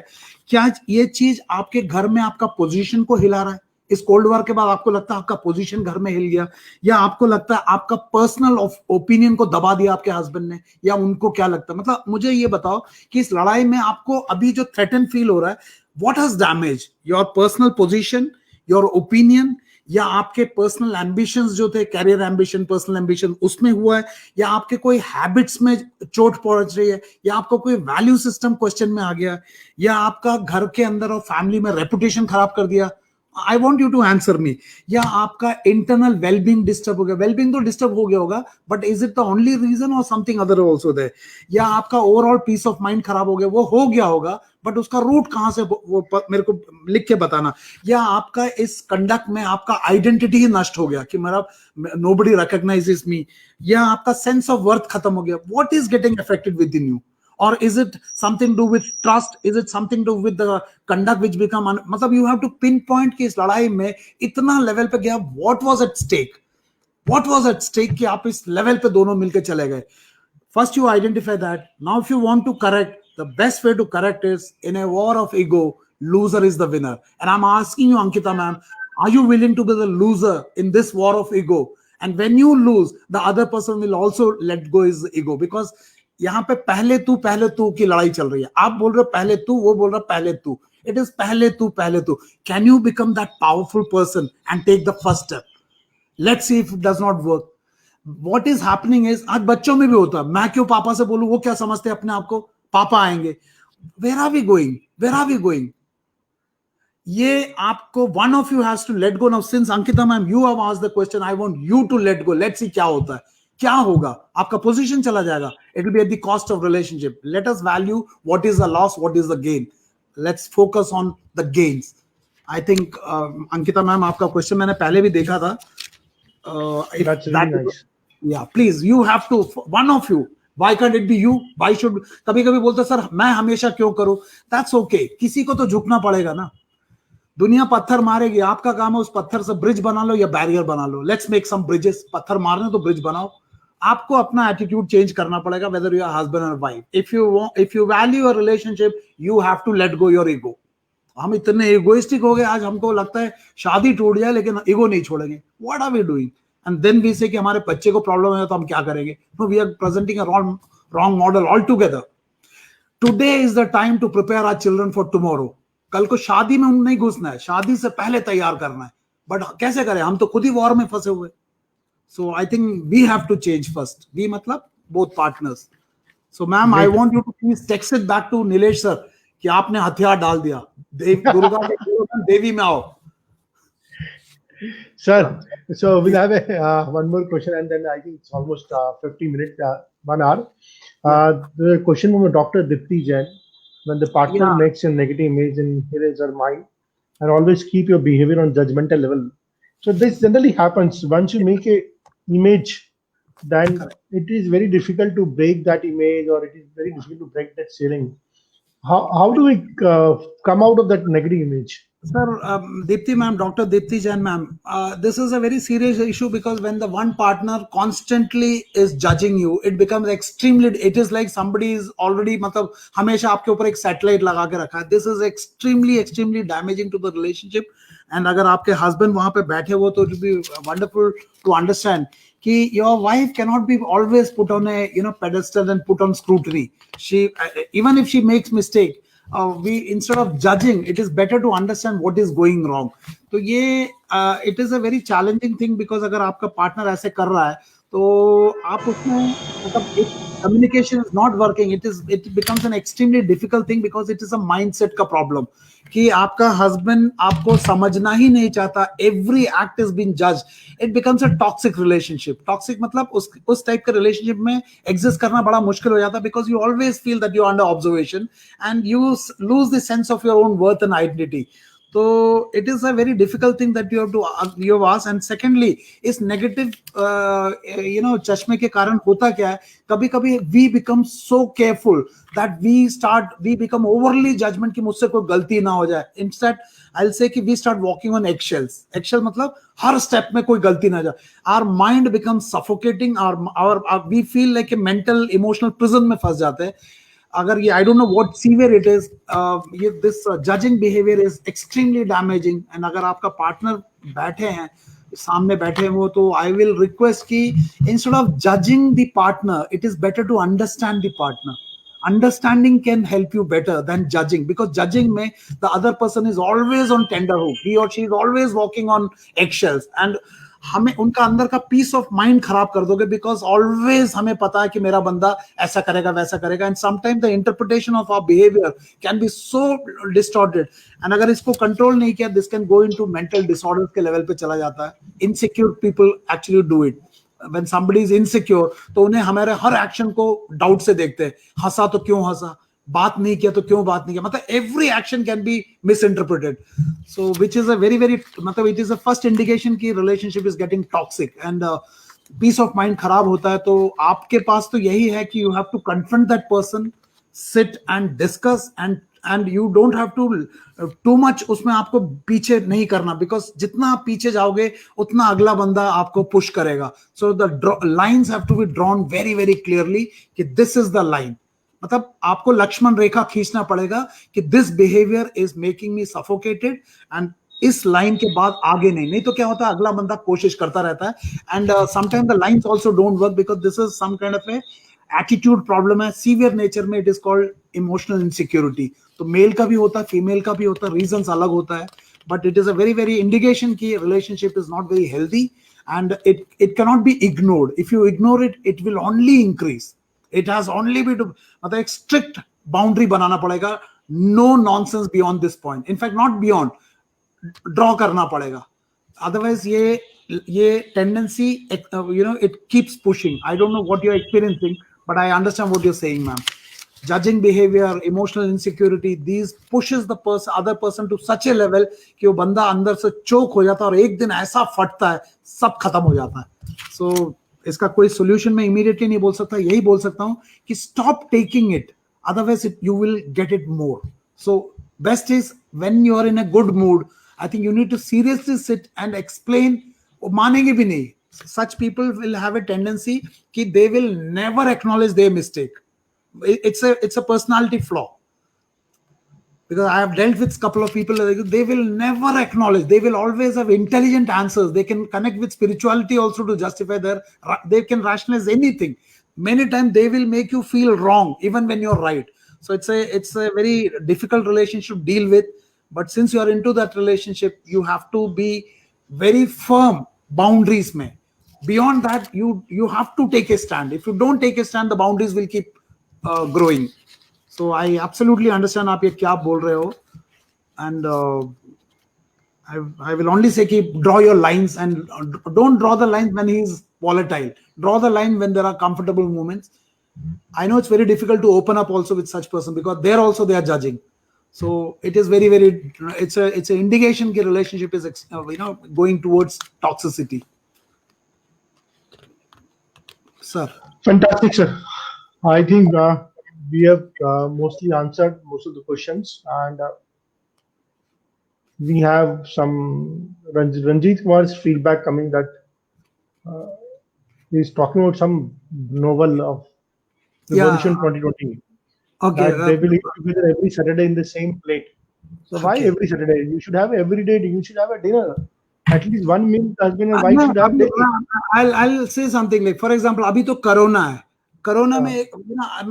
क्या ये चीज आपके घर में आपका पोजीशन को हिला रहा है? इस कोल्ड वॉर के बाद आपको लगता है आपका पोजीशन घर में हिल गया, या आपको लगता है आपका पर्सनल ओपिनियन को दबा दिया आपके हस्बैंड ने, या उनको क्या लगता है? मतलब मुझे ये बताओ कि इस लड़ाई में आपको अभी जो थ्रेटन फील हो रहा है, what has damage your personal position, your opinion, या आपके पर्सनल एम्बिशंस जो थे, कैरियर एम्बिशन, पर्सनल एम्बिशन, उसमें हुआ है, या आपके कोई हैबिट्स में चोट पहुंच रही है, या आपको कोई वैल्यू सिस्टम क्वेश्चन में आ गया, या आपका घर के अंदर और फैमिली में रेपुटेशन खराब कर दिया? I want you to answer me. या आपका इंटरनल वेलबींग डिस्टर्ब हो गया? वेलबींग तो डिस्टर्ब हो गया होगा, but is it the only reason और समथिंग अदर ऑल्सो देयर? या आपका ओवरऑल पीस ऑफ माइंड खराब हो गया? वो हो गया होगा, बट उसका रूट कहां से, वो मेरे को लिख के बताना। या आपका इस कंडक्ट में आपका आइडेंटिटी ही नष्ट हो गया कि मेरा नोबडी रिकॉग्नाइजेस मी, या आपका सेंस ऑफ वर्थ खत्म हो गया? What is getting affected with in you? Or is it something to do with trust? Is it something to do with the conduct which become मतलब you have to pinpoint कि इस लड़ाई में इतना level पे गया, what was at stake? What was at stake कि आप इस लेवल पे दोनों मिलकर चले गए? First you identify that. Now if you want to correct, the best way to correct is, in a war of ego, loser is the winner. And I'm asking you, Ankita ma'am, are you willing to be the loser in this war of ego? And when you lose, the other person will also let go his ego, because यहां पे पहले तू की लड़ाई चल रही है। आप बोल रहे हो पहले तू, वो बोल रहा पहले तू। इट इज पहले तू। Can you become that powerful person and take the first step? Let's see if it does not work. What is happening is, आज बच्चों में भी होता है, मैं क्यों पापा से बोलूं, वो क्या समझते हैं अपने आप को, पापा आएंगे। Where are we going, where are we going? ये आपको, one of you has to let go now. Since Ankita ma'am you have asked the question, I want you to let go. Let's see क्या होता है, क्या होगा। आपका position चला जाएगा, it will be at the cost of relationship. Let us value what is the loss, what is the gain. Let's focus on the gains. I think Ankita ma'am, आपका question मैंने पहले भी देखा था। that's really nice. Yeah, please, you have to, one of you, why can't it be you? Why should, कभी कभी बोलते sir मैं हमेशा क्यों करूं? That's okay, किसी को तो झुकना पड़ेगा ना। दुनिया पत्थर मारेगी, आपका काम है उस पत्थर से ब्रिज बना लो या बैरियर बना लो। Let's make some bridges. पत्थर मारने तो ब्रिज बनाओ। आपको अपना एटीट्यूड चेंज करना पड़ेगा, वेदर यू आर हस्बैंड और wife. If you value your relationship, you have to let go your ego. हम इतने इगोइस्टिक हो गए आज, हमको लगता है शादी टूट जाए लेकिन ईगो नहीं छोड़ेंगे। What are we doing? And then we say कि हमारे बच्चे को प्रॉब्लम है तो हम क्या करेंगे? We are presenting a wrong model altogether. Today is the time to prepare our children for tomorrow. कल को शादी में नहीं घुसना है, शादी से पहले तैयार करना है, बट कैसे करें, हम तो खुद ही वॉर में फंसे हुए. So I think we have to change first. We matlab both partners. So ma'am, I want you to please text it back to Nilesh sir कि आपने हथियार डाल दिया. दुर्गा के देवी में आओ. Sir, so we'll have one more question, and then I think it's almost 50 minutes, 1 hour. The question from Dr. Dipti Jain: when the partner makes a negative image in his or her mind, and always keep your behavior on judgmental level. So this generally happens once you make a image, then it is very difficult to break that image, or it is very difficult to break that ceiling. How do we come out of that negative image? Sir, Dipti ma'am, Dr. Dipti Jain ma'am, this is a very serious issue, because when the one partner constantly is judging you, it becomes extremely, it is like somebody is already, मतलब हमेशा आपके ऊपर एक satellite लगा के रखा है. This is extremely damaging to the relationship. And अगर आपके husband वहाँ पे बैठे हो, तो it will be wonderful to understand कि your wife cannot be always put on a pedestal and put on scrutiny. She, even if she makes mistake, we, instead of judging, it is better to understand what is going wrong. तो ये it is a very challenging thing, because अगर आपका partner ऐसे कर रहा है, तो आप उसमें मतलब communication is not working. It becomes an extremely difficult thing, because it is a mindset का problem कि आपका husband आपको समझना ही नहीं चाहता. Every act is being judged. It becomes a toxic relationship. Toxic मतलब उस type के relationship में exist करना बड़ा मुश्किल हो जाता, because you always feel that you're under observation and you lose the sense of your own worth and identity. So it is a very difficult thing that you have asked. And secondly, इस negative चश्मे के कारण होता क्या है, कभी कभी we become so careful that we become overly judgment कि मुझसे कोई गलती ना हो जाए. Instead, I'll say कि we start walking on eggshells. Eggshell मतलब हर step में कोई गलती ना जाए. Our mind becomes suffocating. We feel like a mental emotional prison में फंस जाते हैं. अगर ये, I don't know what severe it is, this judging behavior is extremely damaging. And अगर आपका partner बैठे हैं, सामने बैठे हैं वो, तो I will request कि instead of judging the partner, it is better to understand the partner. Understanding can help you better than judging, because judging में the other person is always on tenterhook. He or she is always walking on eggshells, and हमें उनका अंदर का piece of mind खराब कर दोगे, because always हमें पता है कि मेरा बंदा ऐसा करेगा वैसा करेगा. And sometime the interpretation of our behaviour can be so distorted. And अगर इसको कंट्रोल नहीं किया, this can go into mental disorders के लेवल पे चला जाता है. Insecure people actually do it. When somebody is insecure, तो उन्हें हमारे हर एक्शन को डाउट से देखते हैं. हंसा तो क्यों हंसा, बात नहीं किया तो क्यों बात नहीं किया, मतलब every action can be misinterpreted. So which is a very मतलब it is the first indication कि relationship is getting toxic and peace of mind खराब होता है. तो आपके पास तो यही है कि you have to confront that person, sit and discuss, and you don't have to too much उसमें आपको पीछे नहीं करना, because जितना आप पीछे जाओगे उतना अगला बंदा आपको पुश करेगा. So the lines have to be drawn very clearly कि this is the line. मतलब आपको लक्ष्मण रेखा खींचना पड़ेगा कि this behaviour is making me suffocated, and इस लाइन के बाद आगे नहीं तो क्या होता है, अगला बंदा कोशिश करता रहता है. And sometime the lines also don't work, because this is some kind of a attitude problem है. सीवियर नेचर में it is called emotional insecurity. तो मेल का भी होता है, फीमेल का भी होता है, रीजंस अलग होता है, but it is a very indication की relationship is not very healthy, and it cannot be ignored. If you ignore it, it will only increase. It has only been to, मतलब एक strict boundary बनाना पड़ेगा. No nonsense beyond this point. In fact, not beyond. Draw करना पड़ेगा. Otherwise, ये tendency, it keeps pushing. I don't know what you're experiencing, but I understand what you're saying, ma'am. Judging behavior, emotional insecurity, these pushes the other person to such a level कि वो बंदा अंदर से चोक हो जाता है और एक दिन ऐसा फटता है, सब खत्म हो जाता है. So इसका कोई सोल्यूशन मैं इमीडिएटली नहीं बोल सकता. यही बोल सकता हूं कि stop taking it, otherwise you will get it more. So best is when you are in a good mood, I think you need to seriously sit and explain. मानेंगे भी नहीं. Such people will have a tendency कि they will never acknowledge their mistake. It's a personality flaw. Because I have dealt with a couple of people, they will never acknowledge. They will always have intelligent answers. They can connect with spirituality also to justify they can rationalize anything. many times they will make you feel wrong even when you're right. So it's a very difficult relationship to deal with. But since you are into that relationship, you have to be very firm boundaries mein. Beyond that, you have to take a stand. If you don't take a stand, the boundaries will keep growing. So I absolutely understand आप ये क्या बोल रहे हो. And I will only say keep draw your lines, and don't draw the lines when he's volatile. Draw the line when there are comfortable moments. I know it's very difficult to open up also with such person, because there also they are judging. So it is very, very, it's an indication that relationship is going towards toxicity. Sir. Fantastic, sir. I think we have mostly answered most of the questions, and we have some Ranjit Kumar's feedback coming that he's talking about some novel of Revolution 2020. Okay. That they will eat together every Saturday in the same plate. So why every Saturday? You should have every day. You should have a dinner. At least one meal husband and wife should have daily. I'll say something like, for example, अभी तो corona है. Corona में,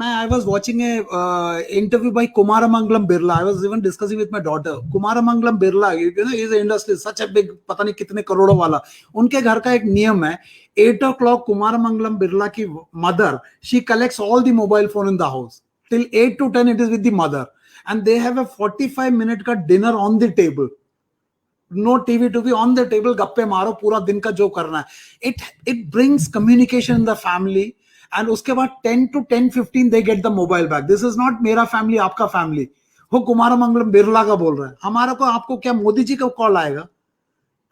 I was watching a interview by Kumaramangalam Birla. I was even discussing with my daughter. Kumaramangalam Birla, he's an industry, such a big, पता नहीं कितने करोड़ों वाला. उनके घर का एक नियम है, 8 o'clock Kumaramangalam Birla की mother, she collects all the mobile phone in the house. Till 8 to 10 it is with the mother. And they have a 45-minute का dinner on the table. No TV to be on the table, गप्पे मारो पूरा दिन का जो करना है. It brings communication in the family. And उसके बाद 10 to 10:15 they get the mobile back. This is not मेरा family आपका family. वो कुमारमंगलम बिरला का बोल रहा है. हमारा को आपको क्या मोदी जी का कॉल आएगा?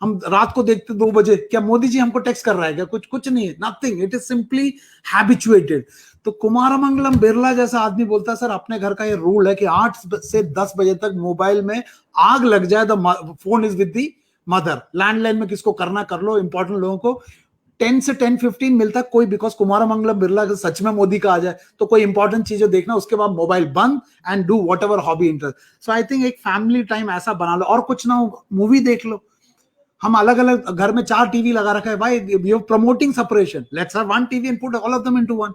हम रात को देखते 2 बजे, क्या मोदी जी हमको टेक्स्ट कर रहा है क्या? कुछ नहीं है, nothing. It is simply habituated. तो कुमारमंगलम बिरला जैसा आदमी बोलता है, सर अपने घर का ये रूल है कि 8 से 10 बजे तक मोबाइल में आग लग जाए, the phone is with the mother. Landline में किसको करना कर लो, इंपॉर्टेंट लोगों को 10 से 10:15 मिलता कोई, बिकॉज कुमारमंगलम बिरला सच में मोदी का आ जाए तो कोई इंपॉर्टेंट चीजें देखना, उसके बाद मोबाइल बंद and do what ever hobby interest. So I think एक फैमिली टाइम ऐसा बना लो, और कुछ ना हो मूवी देख लो. हम अलग अलग घर में 4 टीवी लगा रखा है. Why you are promoting separation? Let's have one TV and put all of them into one.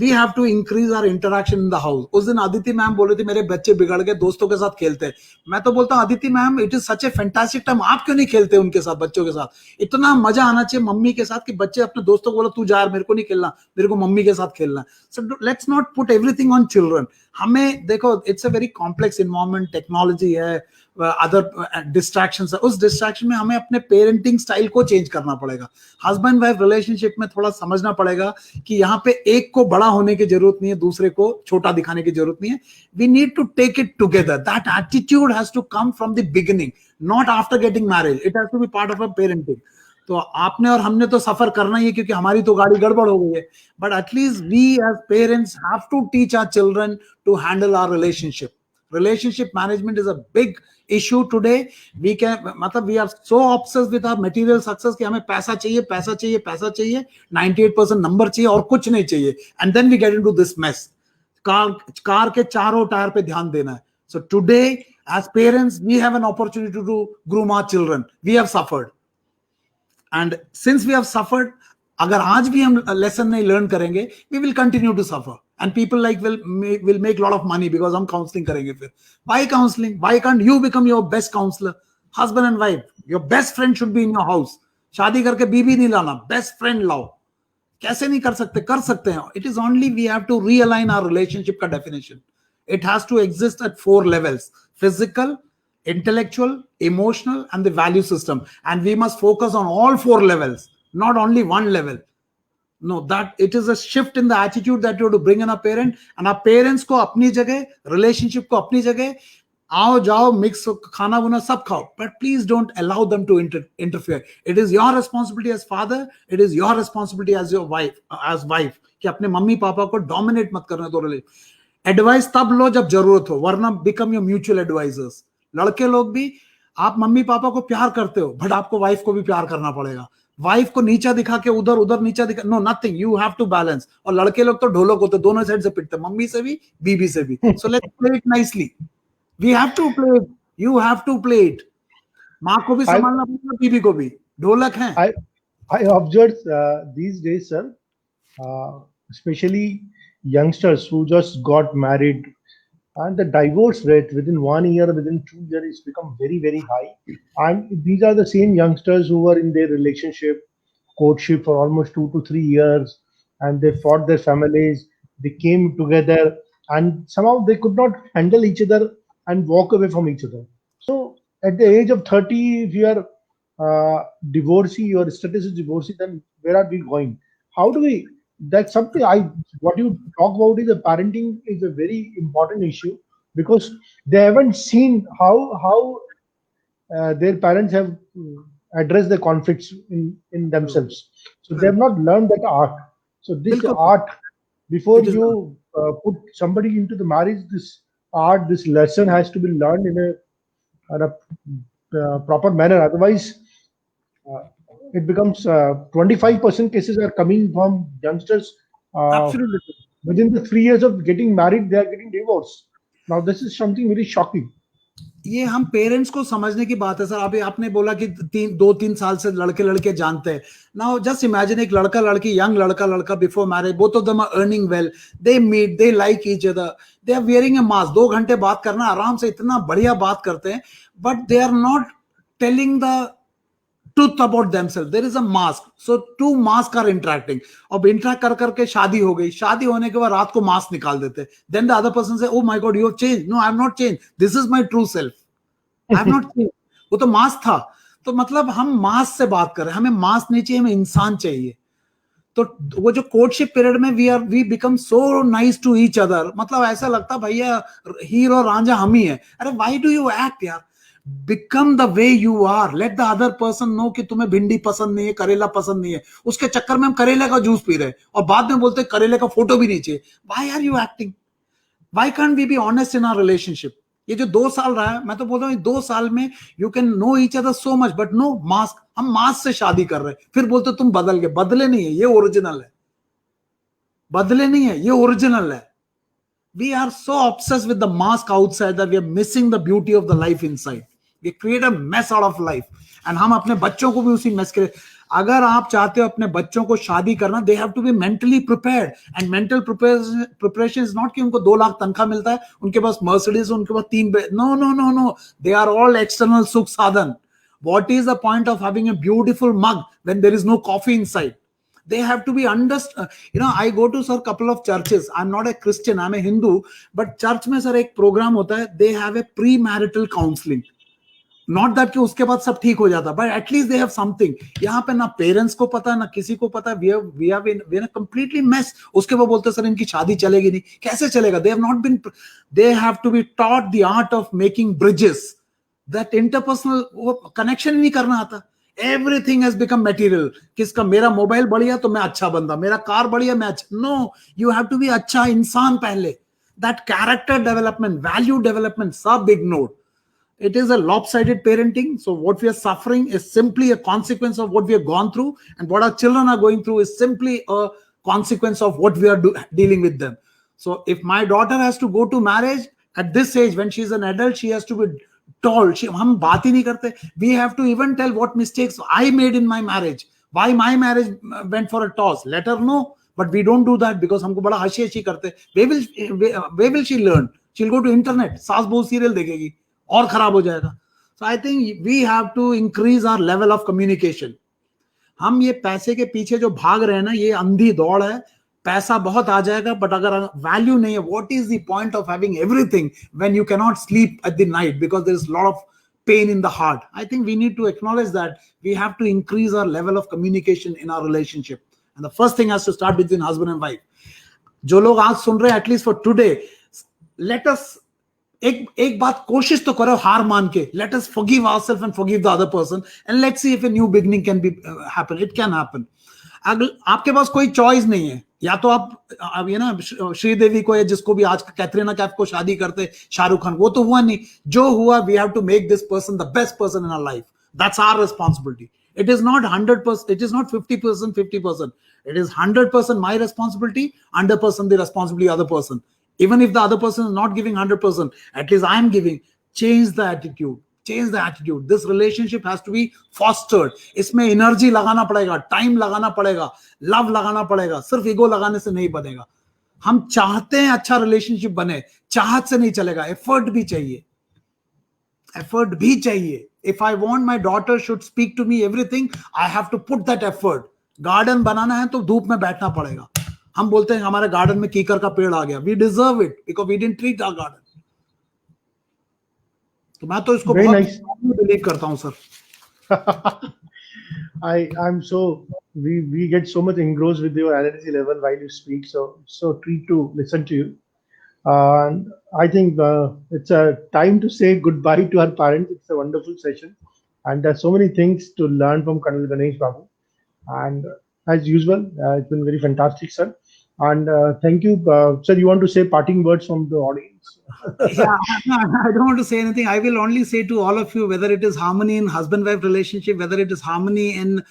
We have to increase our interaction in the house. उस दिन अदिति मैम बोल रही थी मेरे बच्चे बिगड़ गए, दोस्तों के साथ खेलते हैं. मैं तो बोलता हूँ Aditi ma'am, it is such A fantastic time. आप क्यों नहीं खेलते उनके साथ, बच्चों के साथ? इतना मजा आना चाहिए मम्मी के साथ कि बच्चे अपने दोस्तों को बोलो तू जा, मेरे को नहीं खेलना, मेरे को मम्मी के साथ खेलना. So let's not put everything on children. हमें देखो, it's a very complex environment, technology है, अदर डिस्ट्रैक्शंस है. उस डिस्ट्रैक्शन में हमें अपने पेरेंटिंग स्टाइल को चेंज करना पड़ेगा. हस्बैंड वाइफ रिलेशनशिप में थोड़ा समझना पड़ेगा कि यहाँ पे एक को बड़ा होने की जरूरत नहीं है, दूसरे को छोटा दिखाने की जरूरत नहीं है. We need to take it together. That attitude has to come from the beginning, not after getting marriage. It has to be part of a parenting. तो आपने और हमने तो सफर करना ही है, क्योंकि हमारी तो गाड़ी गड़बड़ हो गई है. But at least we as parents have to teach our children to handle our relationship. Relationship management is a big issue today. We are so obsessed with our material success कि हमें पैसा चाहिए, पैसा चाहिए, पैसा चाहिए, 98% नंबर चाहिए और कुछ नहीं चाहिए. And then we get into this mess. Car के चारों टायर पे ध्यान देना है. So today, as parents, we have an opportunity to groom our children. We have suffered. And since we have suffered, अगर आज भी हम लेसन नहीं लर्न करेंगे, we will continue to suffer. And people like will make a lot of money because हम counseling करेंगे. फिर why counseling? Why can't you become your best counselor? Husband and wife, your best friend should be in your house. शादी करके बीबी नहीं लाना, best friend लाओ. कैसे नहीं कर सकते? कर सकते हैं. It is only we have to realign our relationship का definition. It has to exist at 4 levels: physical, intellectual, emotional, and the value system. And we must focus on all 4 levels, not only one level. No, that it is a shift in the attitude that you have to bring in a parent. And our parents को अपनी जगह, relationship को अपनी जगह, आओ जाओ mix खाना बुना सब खाओ, but please don't allow them to interfere. It is your responsibility as father, it is your responsibility as your wife, कि अपने मम्मी पापा को dominate मत करने दो. एडवाइस तब लो जब जरूरत हो, वरना become your mutual advisors. लड़के लोग भी, आप मम्मी पापा को प्यार करते हो, बट आपको वाइफ को भी प्यार करना पड़ेगा. वाइफ को नीचा दिखा के उधर नीचा दिखा, no, nothing. You have to balance. और लड़के लोग तो ढोलक होते, दोनों साइड से पिटते, मम्मी से भी, बीबी से भी. So let's play it nicely. We have to play it. You have to play it. माँ को भी संभालना पड़ेगा, बीबी को भी. ढोलक है. I observed these days, sir, especially youngsters who just got married, and the divorce rate within 1 year, within 2 years, it's become very, very high. And these are the same youngsters who were in their relationship, courtship for almost 2 to 3 years, and they fought their families, they came together, and somehow they could not handle each other and walk away from each other. So at the age of 30, if you are divorcee, your status is divorcee, then where are we going? How do we? That's something I. What you talk about is the parenting is a very important issue, because they haven't seen how their parents have addressed the conflicts in themselves. So they have not learned that art. So this बिल्कुल art, before it is not. you put somebody into the marriage, this art, this lesson has to be learned in a proper manner. Otherwise, uh, it becomes 25% cases are coming from youngsters. Uh, Absolutely. Within the 3 years of getting married, they are getting divorced. Now, this is something very shocking. ये हम parents को समझने की बात है sir. अभी आपने बोला कि 2-3 साल से लड़के लड़के जानते हैं. नाउ जस्ट इमेजिन एक लड़का लड़की, यंग लड़का लड़का, before marriage both of them are earning well, they meet, they like each other, they are wearing a mask. 2 घंटे बात करना आराम से, इतना बढ़िया बात करते हैं, but they are not telling the truth about themselves. There is a mask, so two masks are interacting. अब interact कर करके शादी हो गई. शादी होने के बाद रात को मास्क निकाल देते. Then the other person say, oh my god, you have changed. No, I have not changed. This is my true self. I have not changed. वो तो मास्क था. तो मतलब हम मास्क से बात कर रहे हैं. हमें मास्क नहीं चाहिए, हमें इंसान चाहिए. तो वो जो कोर्टशिप पीरियड में we become so nice to each other. मतलब ऐसा लगता भैया हीर और रांझा हम ही है. अरे व्हाई डू यू एक्ट यार? Become the way you are. Let the other person know कि तुम्हें भिंडी पसंद नहीं है, करेला पसंद नहीं है. उसके चक्कर में हम करेले का जूस पी रहे हैं और बाद में बोलते हैं करेले का फोटो भी नहीं चाहिए. Why are you acting? Why can't we be honest in our relationship? ये जो 2 साल रहा है, मैं तो बोलता हूँ 2 साल में you can know each other so much, but no mask. हम मास्क से शादी कर रहे हैं, फिर बोलते तुम बदल गए. बदले नहीं है, ये ओरिजिनल है. बदले नहीं है, ये ओरिजिनल है. We are so obsessed with the mask outside that we are missing the beauty of the life inside. We create a mess out of life. And हम अपने बच्चों को भी उसी मेस के. अगर आप चाहते हो अपने बच्चों को शादी करना, they have to be mentally prepared. And mental preparation is not कि उनको 2 लाख तनख्वाह मिलता है, उनके पास मर्सिडीज, उनके पास 3. No. They are all external सुख साधन. What is the point of having a beautiful mug when there is no coffee inside? They have to be understood. I go to sir couple of churches. I'm not a Christian, I'm a Hindu, but church में sir एक program होता है. They have a premarital counseling. Not that कि उसके बाद सब ठीक हो जाता, but at least they have something. यहाँ पे ना पेरेंट्स को पता है, ना किसी को पता है. We have been completely mess. उसके बाद बोलते सर इनकी शादी चलेगी नहीं. कैसे चलेगा? They have to be taught the art of making bridges. That interpersonal connection नहीं करना आता. Everything has become material. किसका मेरा मोबाइल बढ़िया तो मैं अच्छा बंदा, मेरा कार बढ़िया मैं अच्छा. No, you have to be अच्छा इंसान पहले. That character development, value development, सब ignored. It is a lopsided parenting. So what we are suffering is simply a consequence of what we have gone through, and what our children are going through is simply a consequence of what we are dealing with them. So if my daughter has to go to marriage at this age, when she is an adult, she has to be told. हम बात ही नहीं करते. We have to even tell what mistakes I made in my marriage, why my marriage went for a toss. Let her know, but we don't do that because हमको बड़ा हंसी हंसी करते. Where will she learn? She'll go to internet. सास बहू serial देखेगी और खराब हो जाएगा. So I think we have to increase our level of communication. हम ये पैसे के पीछे जो भाग रहे हैं ना, ये अंधी दौड़ है. पैसा बहुत आ जाएगा, बट अगर वैल्यू नहीं है, what is the point of having everything when you cannot sleep at the night because there is a lot of pain in the heart? I think we need to acknowledge that we have to increase our level of communication in our relationship, and the first thing has to start between husband and wife. जो लोग आज सुन रहे हैं, at least for today, let us एक बात कोशिश तो करो हार मान के. Let us forgive ourselves and forgive the other person, and let's see if a new beginning can be happen. It can happen. आपके पास कोई चॉइस नहीं है. या तो आप ये ना श्रीदेवी को या जिसको भी आज कैटरीना कैफ को शादी करते, शाहरुख खान, वो तो हुआ नहीं. जो हुआ, we have to make this person the best person in our life. That's our responsibility. It is not 100%. It is not 50%, 50%. It is 100% my responsibility, 100% the responsibility of the other person. Even if the other person is not giving 100%, at least I am giving. Change the attitude. change the attitude. This relationship has to be fostered. इसमें energy लगाना पड़ेगा, time लगाना पड़ेगा, love लगाना पड़ेगा. सिर्फ ego लगाने से नहीं बनेगा. हम चाहते हैं अच्छा रिलेशनशिप बने, चाहत से नहीं चलेगा, एफर्ट भी चाहिए. एफर्ट भी चाहिए. If I want my daughter should speak to me everything, I have to put that effort. Garden बनाना है तो धूप में बैठना पड़ेगा. हम बोलते हैं हमारे गार्डन में कीकर का पेड़ आ गया. We deserve it because we didn't treat our garden. तो मैं तो इसको Very बहुत nice. बिलीव करता हूं sir. I'm so we get so much engrossed with your energy level while you speak. So treat to listen to you. And I think it's a time to say goodbye to our parents. It's a wonderful session, and there's so many things to learn from Col Ganesh Babu. And as usual, it's been very fantastic, sir. And thank you, sir. You want to say parting words from the audience? Yeah, I don't want to say anything. I will only say to all of you, whether it is harmony in husband-wife relationship, whether it is harmony in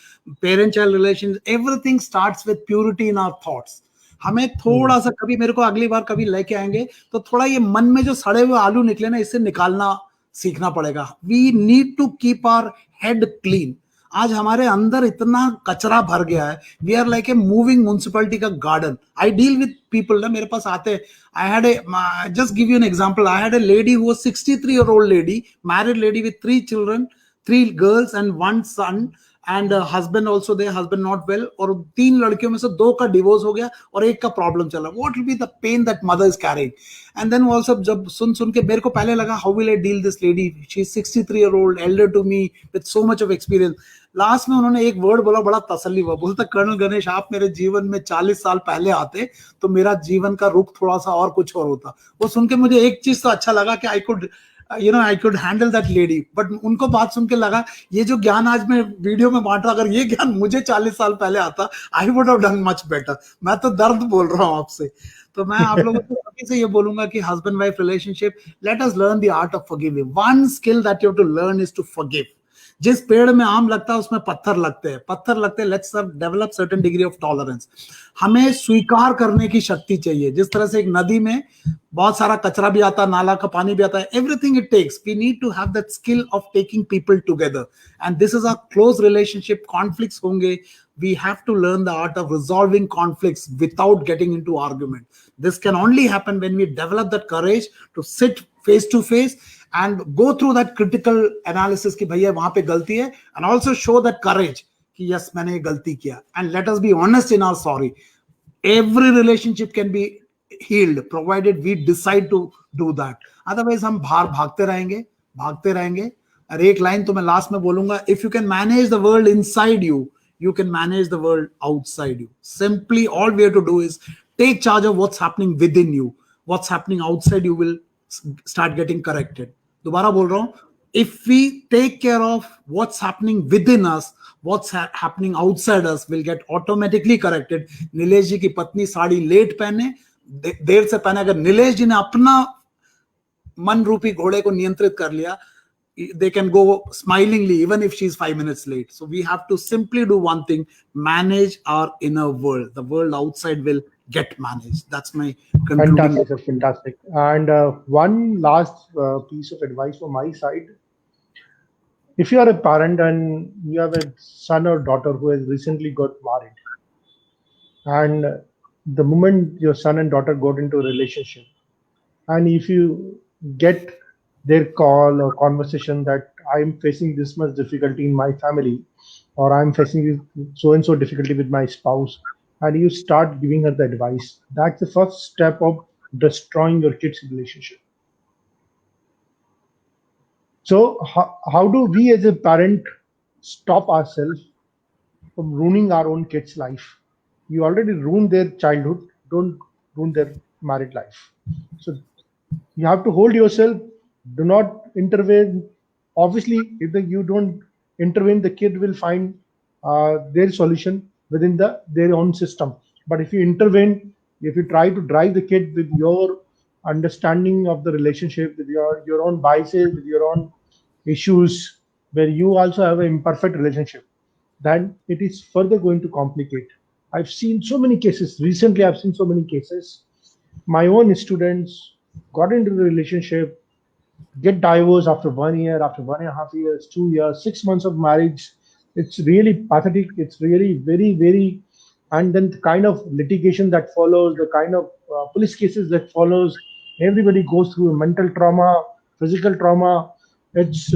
parent-child relations, everything starts with purity in our thoughts. हमें थोड़ा सा कभी मेरे को अगली बार कभी लेके आएंगे तो थोड़ा ये मन में जो सड़े हुए आलू निकले ना इससे निकालना सीखना पड़ेगा. We need to keep our head clean. आज हमारे अंदर इतना कचरा भर गया है. We are like a moving municipality का garden. I deal with people ना, मेरे पास आते. I had a just give you an example. I had a lady who was 63-year-old lady, married lady with 3 children, 3 girls and 1 son, and husband also they, husband not well. और 3 लड़कियों में से 2 का divorce हो गया और 1 का problem चला. What will be the pain that mother is carrying. And then also जब सुन के मेरे को पहले लगा how will I deal this lady, she is 63-year-old, elder to me with so much of experience. Last में उन्होंने एक वर्ड बोला, बड़ा तसल्ली हुआ. बोलता कर्नल गणेश आप मेरे जीवन में 40 साल पहले आते तो मेरा जीवन का रुख थोड़ा सा और कुछ और होता. वो सुन के मुझे एक चीज तो अच्छा लगा कि I could handle that lady. But उनको बात सुन के लगा ये जो ज्ञान आज मैं वीडियो में बांट रहा, अगर ये ज्ञान मुझे 40 साल पहले आता, I would have done much better. मैं तो दर्द बोल रहा हूँ आपसे. तो मैं आप लोगों को अभी से ये बोलूंगा कि husband wife relationship, let us learn the art of forgiving. One skill that you have to learn is to forgive. जिस पेड़ में आम लगता है उसमें पत्थर लगते हैं. Let's develop certain degree of tolerance. हमें स्वीकार करने की शक्ति चाहिए. जिस तरह से एक नदी में बहुत सारा कचरा भी आता है, नाला का पानी भी आता है, everything it takes, we need to have that skill of taking people together. And this is a close relationship. Conflicts होंगे, we have to learn the art of resolving conflicts without getting into argument. This can only happen when we develop that courage to sit face to face and go through that critical analysis कि भैया वहां पे गलती है, and also show that courage कि yes मैंने ये गलती किया, and let us be honest in our sorry. Every relationship can be healed provided we decide to do that. Otherwise हम भागते रहेंगे. और एक लाइन तो मैं लास्ट में बोलूंगा, if you can manage the world inside you, you can manage the world outside you. Simply all we have to do is take charge of what's happening within you. What's happening outside you will start getting corrected. दोबारा बोल रहा हूं, if we take care of what's happening within us, what's happening outside us will get automatically corrected. Nilesh जी की पत्नी sari late पहने, देर से पहने, अगर नीलेश जी ने अपना मन रूपी घोड़े को नियंत्रित कर लिया, they can go smilingly even if she's 5 minutes late. So we have to simply do one thing, manage our inner world. The world outside will get managed. That's my concluding. Fantastic, sir, fantastic. And one last piece of advice from my side. If you are a parent and you have a son or daughter who has recently got married, and the moment your son and daughter got into a relationship, and if you get their call or conversation that I'm facing this much difficulty in my family, or I'm facing so and so difficulty with my spouse, and you start giving her the advice, that's the first step of destroying your kids' relationship. So how do we as a parent stop ourselves from ruining our own kids' life? You already ruined their childhood, don't ruin their married life. So you have to hold yourself. Do not intervene. Obviously, if you don't intervene, the kid will find their solution within their own system. But if you intervene, if you try to drive the kid with your understanding of the relationship, with your own biases, with your own issues, where you also have an imperfect relationship, then it is further going to complicate. I've seen so many cases. Recently, I've seen so many cases. My own students got into the relationship. get divorced after 1 year, after 1.5 years, 2 years, 6 months of marriage. It's really pathetic. It's really very, very, and then the kind of litigation that follows, the kind of police cases that follows. Everybody goes through mental trauma, physical trauma. It's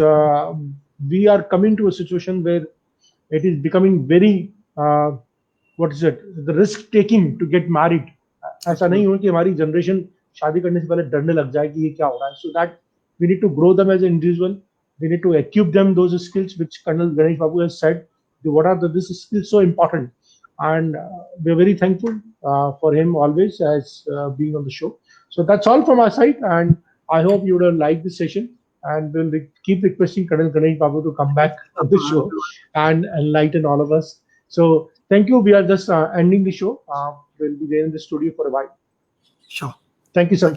we are coming to a situation where it is becoming very what is it, the risk taking to get married. ऐसा नहीं हो कि हमारी generation शादी करने से पहले डरने लग जाए कि ये क्या हो रहा है. So that we need to grow them as an individual. We need to equip them those skills which Colonel Ganesh Babu has said. What are this skills so important? And we're very thankful for him always as being on the show. So that's all from our side, and I hope you would have liked this session. And we'll keep requesting Colonel Ganesh Babu to come back on the show and enlighten all of us. So thank you. We are just ending the show. We'll be there in the studio for a while. Sure. Thank you, sir.